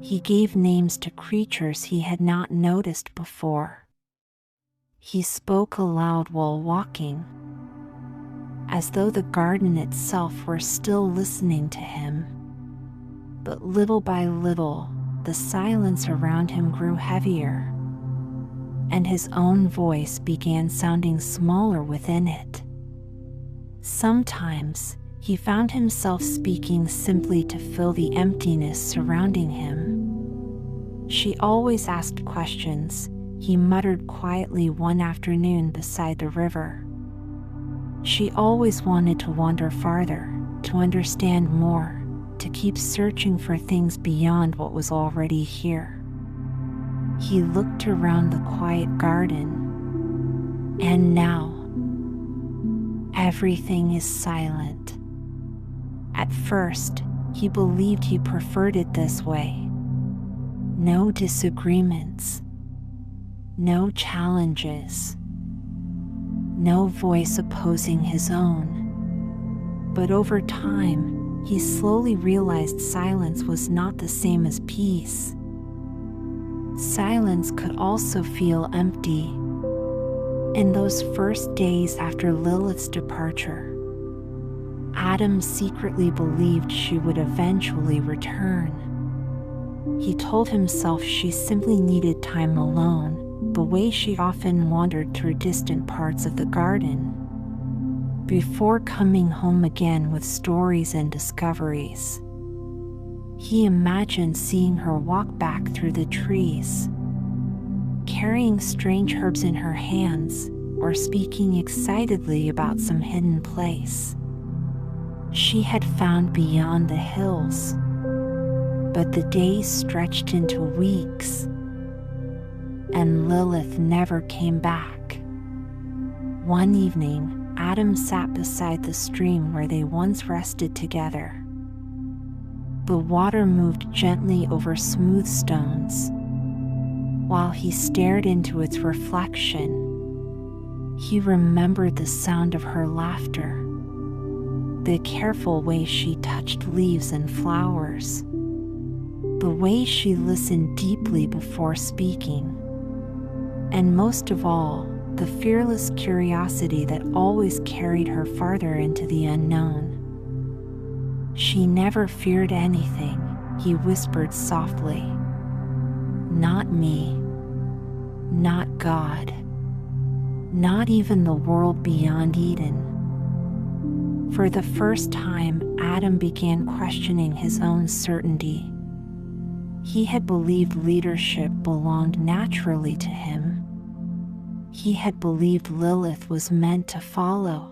He gave names to creatures he had not noticed before. He spoke aloud while walking, as though the garden itself were still listening to him. But little by little, the silence around him grew heavier, and his own voice began sounding smaller within it. Sometimes, he found himself speaking simply to fill the emptiness surrounding him. She always asked questions, he muttered quietly one afternoon beside the river. She always wanted to wander farther, to understand more, to keep searching for things beyond what was already here. He looked around the quiet garden, and now, everything is silent. At first, he believed he preferred it this way. No disagreements, no challenges, no voice opposing his own. But over time, he slowly realized silence was not the same as peace. Silence could also feel empty. In those first days after Lilith's departure, Adam secretly believed she would eventually return. He told himself she simply needed time alone, the way she often wandered through distant parts of the garden, before coming home again with stories and discoveries. He imagined seeing her walk back through the trees, carrying strange herbs in her hands, or speaking excitedly about some hidden place she had found beyond the hills. But the days stretched into weeks, and Lilith never came back. One evening, Adam sat beside the stream where they once rested together. The water moved gently over smooth stones. While he stared into its reflection, he remembered the sound of her laughter, the careful way she touched leaves and flowers, the way she listened deeply before speaking, and most of all, the fearless curiosity that always carried her farther into the unknown. She never feared anything, he whispered softly. Not me, not God, not even the world beyond Eden. For the first time, Adam began questioning his own certainty. He had believed leadership belonged naturally to him. He had believed Lilith was meant to follow.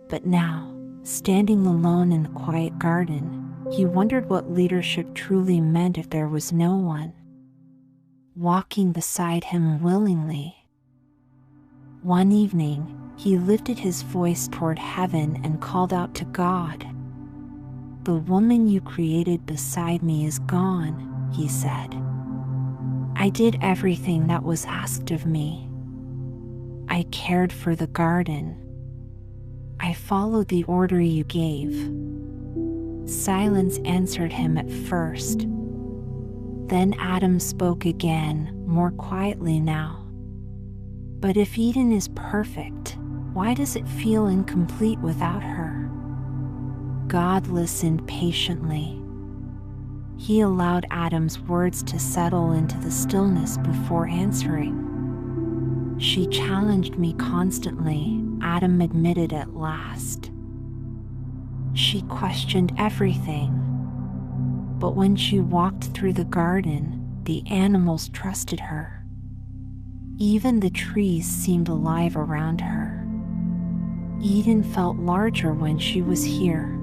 But now, standing alone in the quiet garden, he wondered what leadership truly meant if there was no one walking beside him willingly. One evening, he lifted his voice toward heaven and called out to God. "The woman you created beside me is gone," he said. "I did everything that was asked of me. I cared for the garden. I followed the order you gave." Silence answered him at first. Then Adam spoke again, more quietly now. "But if Eden is perfect, why does it feel incomplete without her?" God listened patiently. He allowed Adam's words to settle into the stillness before answering. "She challenged me constantly," Adam admitted at last. "She questioned everything. But when she walked through the garden, the animals trusted her. Even the trees seemed alive around her. Eden felt larger when she was here."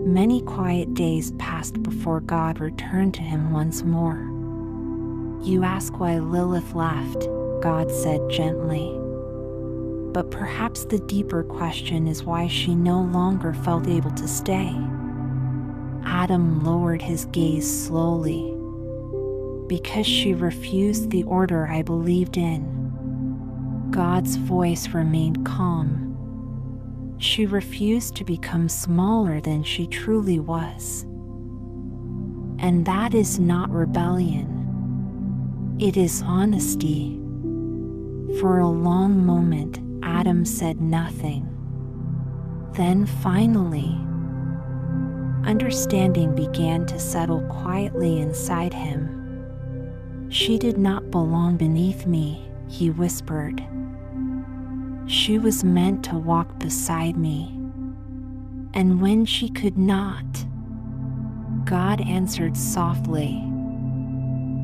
Many quiet days passed before God returned to him once more. "You ask why Lilith left," God said gently. "But perhaps the deeper question is why she no longer felt able to stay." Adam lowered his gaze slowly. "Because she refused the order I believed in." God's voice remained calm. "She refused to become smaller than she truly was. And that is not rebellion. It is honesty." For a long moment, Adam said nothing. Then finally, understanding began to settle quietly inside him. "She did not belong beneath me," he whispered. "She was meant to walk beside me. And when she could not," God answered softly,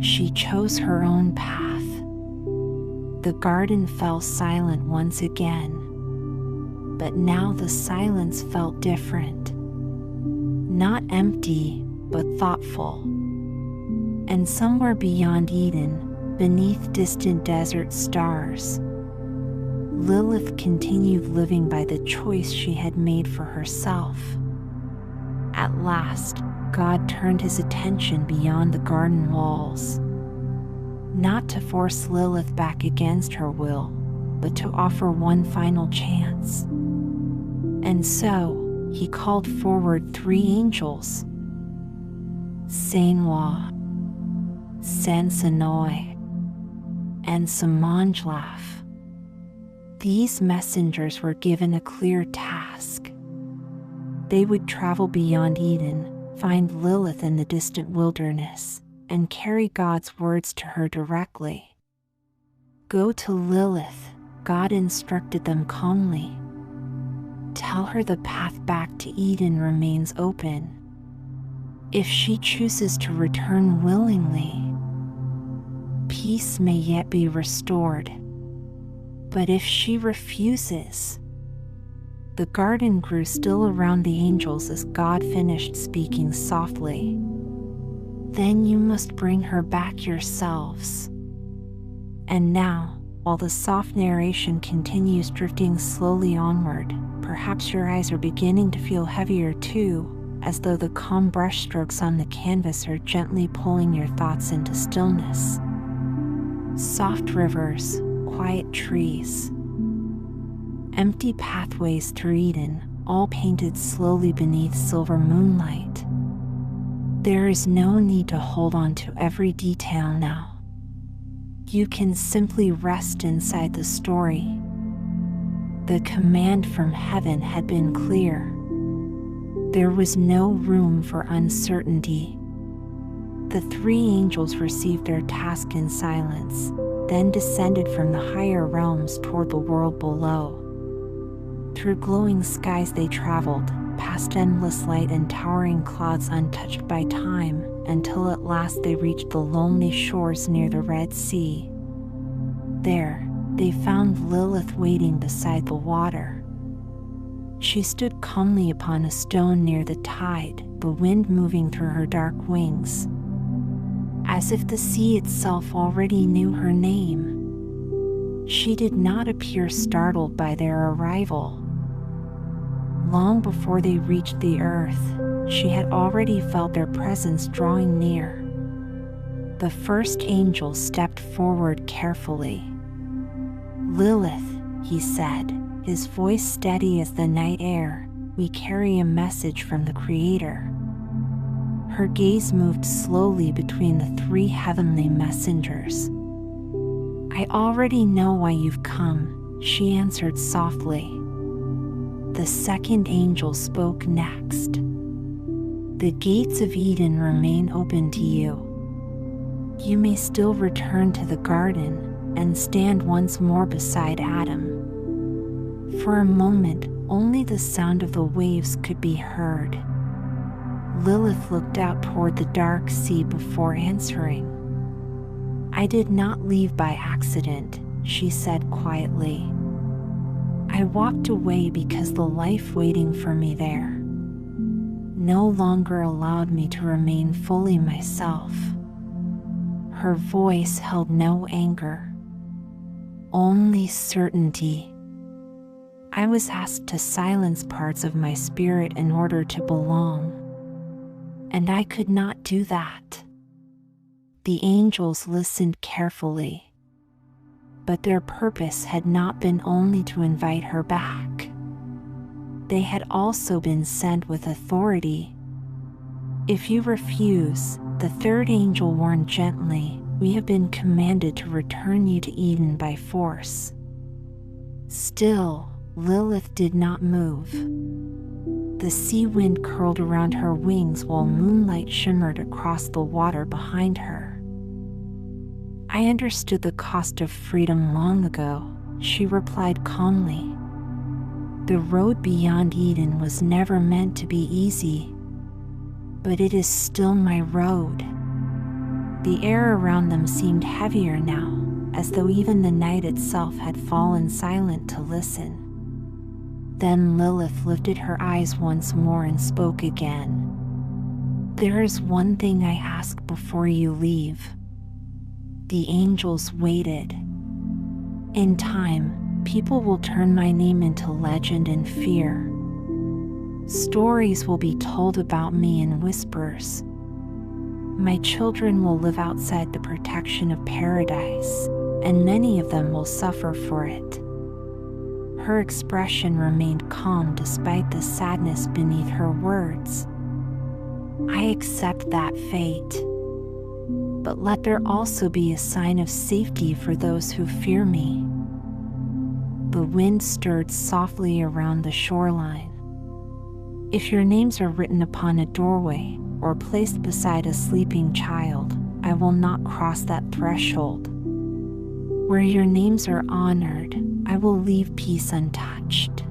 "she chose her own path." The garden fell silent once again. But now the silence felt different. Not empty, but thoughtful. And somewhere beyond Eden, beneath distant desert stars, Lilith continued living by the choice she had made for herself. At last, God turned his attention beyond the garden walls. Not to force Lilith back against her will, but to offer one final chance. And so, he called forward 3 angels: Sainwa, Sansanoi, and Samanjlaf. These messengers were given a clear task. They would travel beyond Eden, find Lilith in the distant wilderness, and carry God's words to her directly. "Go to Lilith," God instructed them calmly. "Tell her the path back to Eden remains open. If she chooses to return willingly, peace may yet be restored. But if she refuses..." The garden grew still around the angels as God finished speaking softly. "Then you must bring her back yourselves." And now, while the soft narration continues drifting slowly onward, perhaps your eyes are beginning to feel heavier too, as though the calm brushstrokes on the canvas are gently pulling your thoughts into stillness. Soft rivers, quiet trees, empty pathways through Eden, all painted slowly beneath silver moonlight. There is no need to hold on to every detail now. You can simply rest inside the story. The command from heaven had been clear. There was no room for uncertainty. The 3 angels received their task in silence, then descended from the higher realms toward the world below. Through glowing skies they traveled, past endless light and towering clouds untouched by time, until at last they reached the lonely shores near the Red Sea. There, they found Lilith waiting beside the water. She stood calmly upon a stone near the tide, the wind moving through her dark wings, as if the sea itself already knew her name. She did not appear startled by their arrival. Long before they reached the earth, she had already felt their presence drawing near. The first angel stepped forward carefully. "Lilith," he said, his voice steady as the night air, "we carry a message from the Creator." Her gaze moved slowly between the 3 heavenly messengers. "I already know why you've come," she answered softly. The second angel spoke next. The gates of Eden remain open to you. You may still return to the garden and stand once more beside Adam. For a moment, only the sound of the waves could be heard. Lilith looked out toward the dark sea before answering. "I did not leave by accident," she said quietly. "I walked away because the life waiting for me there no longer allowed me to remain fully myself." Her voice held no anger, only certainty. "I was asked to silence parts of my spirit in order to belong, and I could not do that." The angels listened carefully, but their purpose had not been only to invite her back. They had also been sent with authority. "If you refuse," the third angel warned gently, "we have been commanded to return you to Eden by force." Still, Lilith did not move. The sea wind curled around her wings while moonlight shimmered across the water behind her. "I understood the cost of freedom long ago," she replied calmly. "The road beyond Eden was never meant to be easy, but it is still my road." The air around them seemed heavier now, as though even the night itself had fallen silent to listen. Then Lilith lifted her eyes once more and spoke again. "There is one thing I ask before you leave." The angels waited. "In time, people will turn my name into legend and fear. Stories will be told about me in whispers. My children will live outside the protection of paradise, and many of them will suffer for it." Her expression remained calm despite the sadness beneath her words. "I accept that fate. But let there also be a sign of safety for those who fear me." The wind stirred softly around the shoreline. "If your names are written upon a doorway or placed beside a sleeping child, I will not cross that threshold. Where your names are honored, I will leave peace untouched."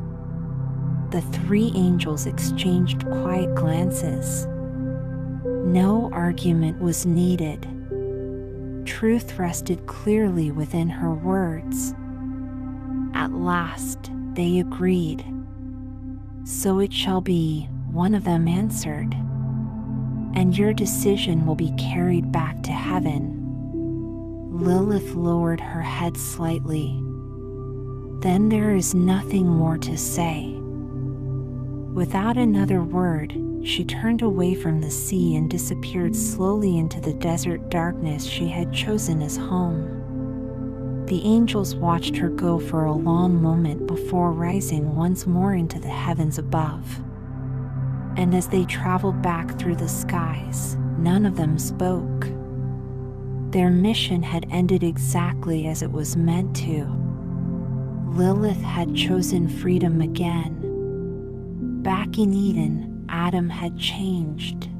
The three angels exchanged quiet glances. No argument was needed. Truth rested clearly within her words. At last, they agreed. "So it shall be," one of them answered. "And your decision will be carried back to heaven." Lilith lowered her head slightly. "Then there is nothing more to say." Without another word, she turned away from the sea and disappeared slowly into the desert darkness she had chosen as home. The angels watched her go for a long moment before rising once more into the heavens above. And as they traveled back through the skies, none of them spoke. Their mission had ended exactly as it was meant to. Lilith had chosen freedom again. Back in Eden, Adam had changed.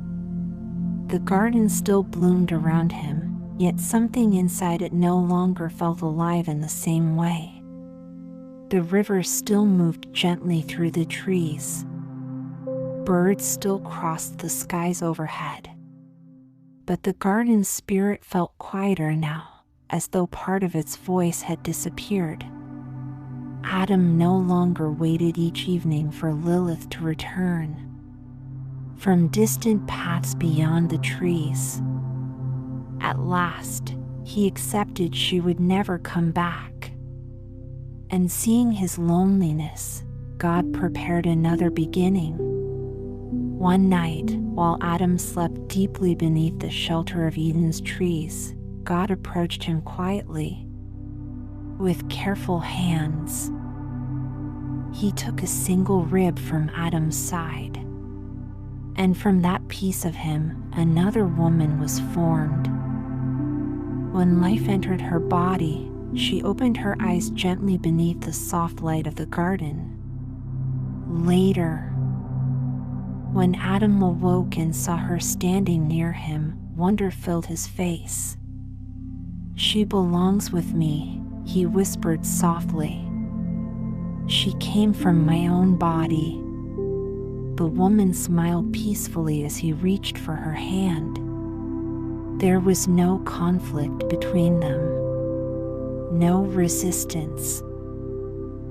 The garden still bloomed around him, yet something inside it no longer felt alive in the same way. The river still moved gently through the trees. Birds still crossed the skies overhead. But the garden's spirit felt quieter now, as though part of its voice had disappeared. Adam no longer waited each evening for Lilith to return. From distant paths beyond the trees, at last, he accepted she would never come back. And seeing his loneliness, God prepared another beginning. One night, while Adam slept deeply beneath the shelter of Eden's trees, God approached him quietly. With careful hands, he took a single rib from Adam's side. And from that piece of him, another woman was formed. When life entered her body, she opened her eyes gently beneath the soft light of the garden. Later, When Adam awoke and saw her standing near him, wonder filled his face. "She belongs with me," he whispered softly. "She came from my own body." The woman smiled peacefully as he reached for her hand. There was no conflict between them, no resistance,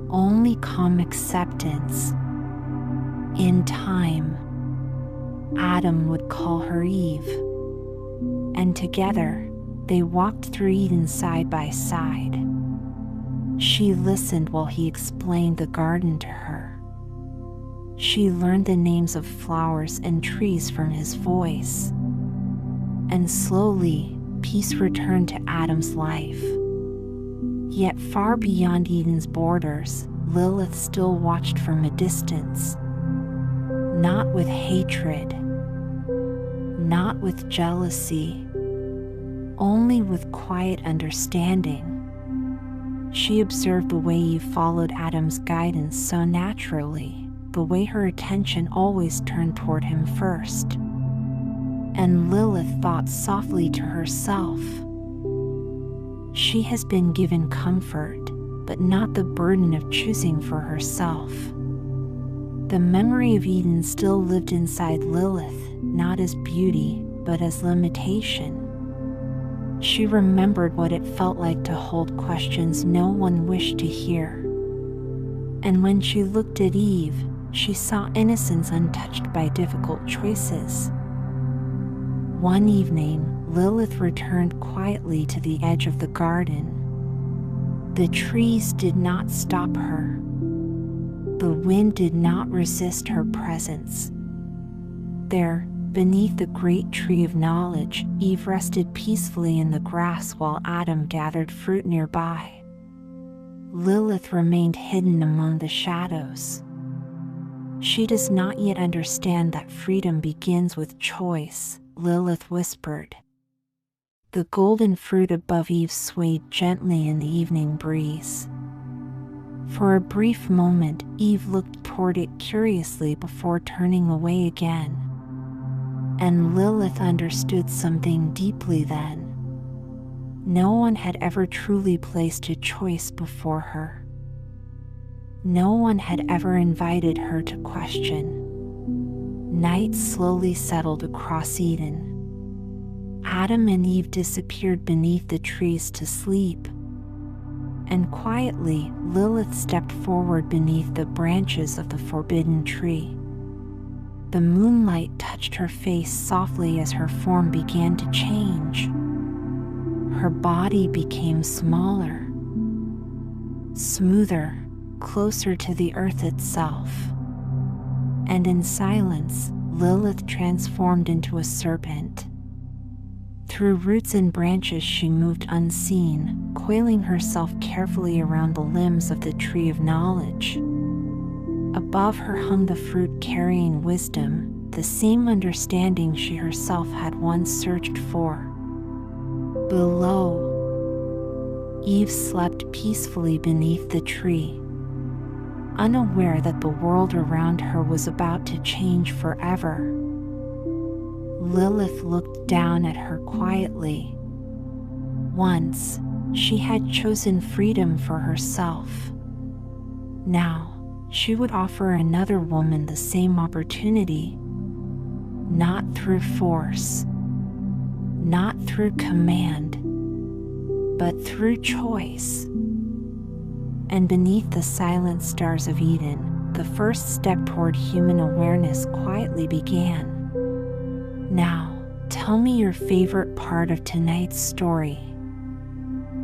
only calm acceptance. In time, Adam would call her Eve, and together they walked through Eden side by side. She listened while he explained the garden to her. She learned the names of flowers and trees from his voice. And slowly, peace returned to Adam's life. Yet far beyond Eden's borders, Lilith still watched from a distance. Not with hatred, not with jealousy, only with quiet understanding. She observed the way Eve followed Adam's guidance so naturally, the way her attention always turned toward him first. And Lilith thought softly to herself, "She has been given comfort, but not the burden of choosing for herself." The memory of Eden still lived inside Lilith, not as beauty, but as limitation. She remembered what it felt like to hold questions no one wished to hear. And when she looked at Eve, she saw innocence untouched by difficult choices. One evening, Lilith returned quietly to the edge of the garden. The trees did not stop her. The wind did not resist her presence. There, beneath the great tree of knowledge, Eve rested peacefully in the grass while Adam gathered fruit nearby. Lilith remained hidden among the shadows. "She does not yet understand that freedom begins with choice," Lilith whispered. The golden fruit above Eve swayed gently in the evening breeze. For a brief moment, Eve looked toward it curiously before turning away again. And Lilith understood something deeply then. No one had ever truly placed a choice before her. No one had ever invited her to question. Night slowly settled across Eden. Adam and Eve disappeared beneath the trees to sleep. And quietly, Lilith stepped forward beneath the branches of the forbidden tree. The moonlight touched her face softly as her form began to change. Her body became smaller, smoother, closer to the earth itself. And in silence, Lilith transformed into a serpent. Through roots and branches she moved unseen, coiling herself carefully around the limbs of the tree of knowledge. Above her hung the fruit carrying wisdom, the same understanding she herself had once searched for. Below, Eve slept peacefully beneath the tree, unaware that the world around her was about to change forever. Lilith looked down at her quietly. Once, she had chosen freedom for herself. Now, she would offer another woman the same opportunity. Not through force, not through command, but through choice. And beneath the silent stars of Eden, the first step toward human awareness quietly began. Now, tell me your favorite part of tonight's story.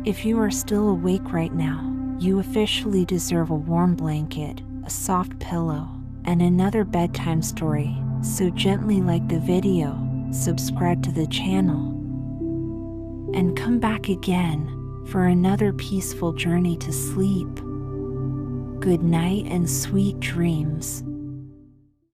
If you are still awake right now, you officially deserve a warm blanket, a soft pillow, and another bedtime story, so gently like the video, subscribe to the channel, and come back again for another peaceful journey to sleep. Good night and sweet dreams.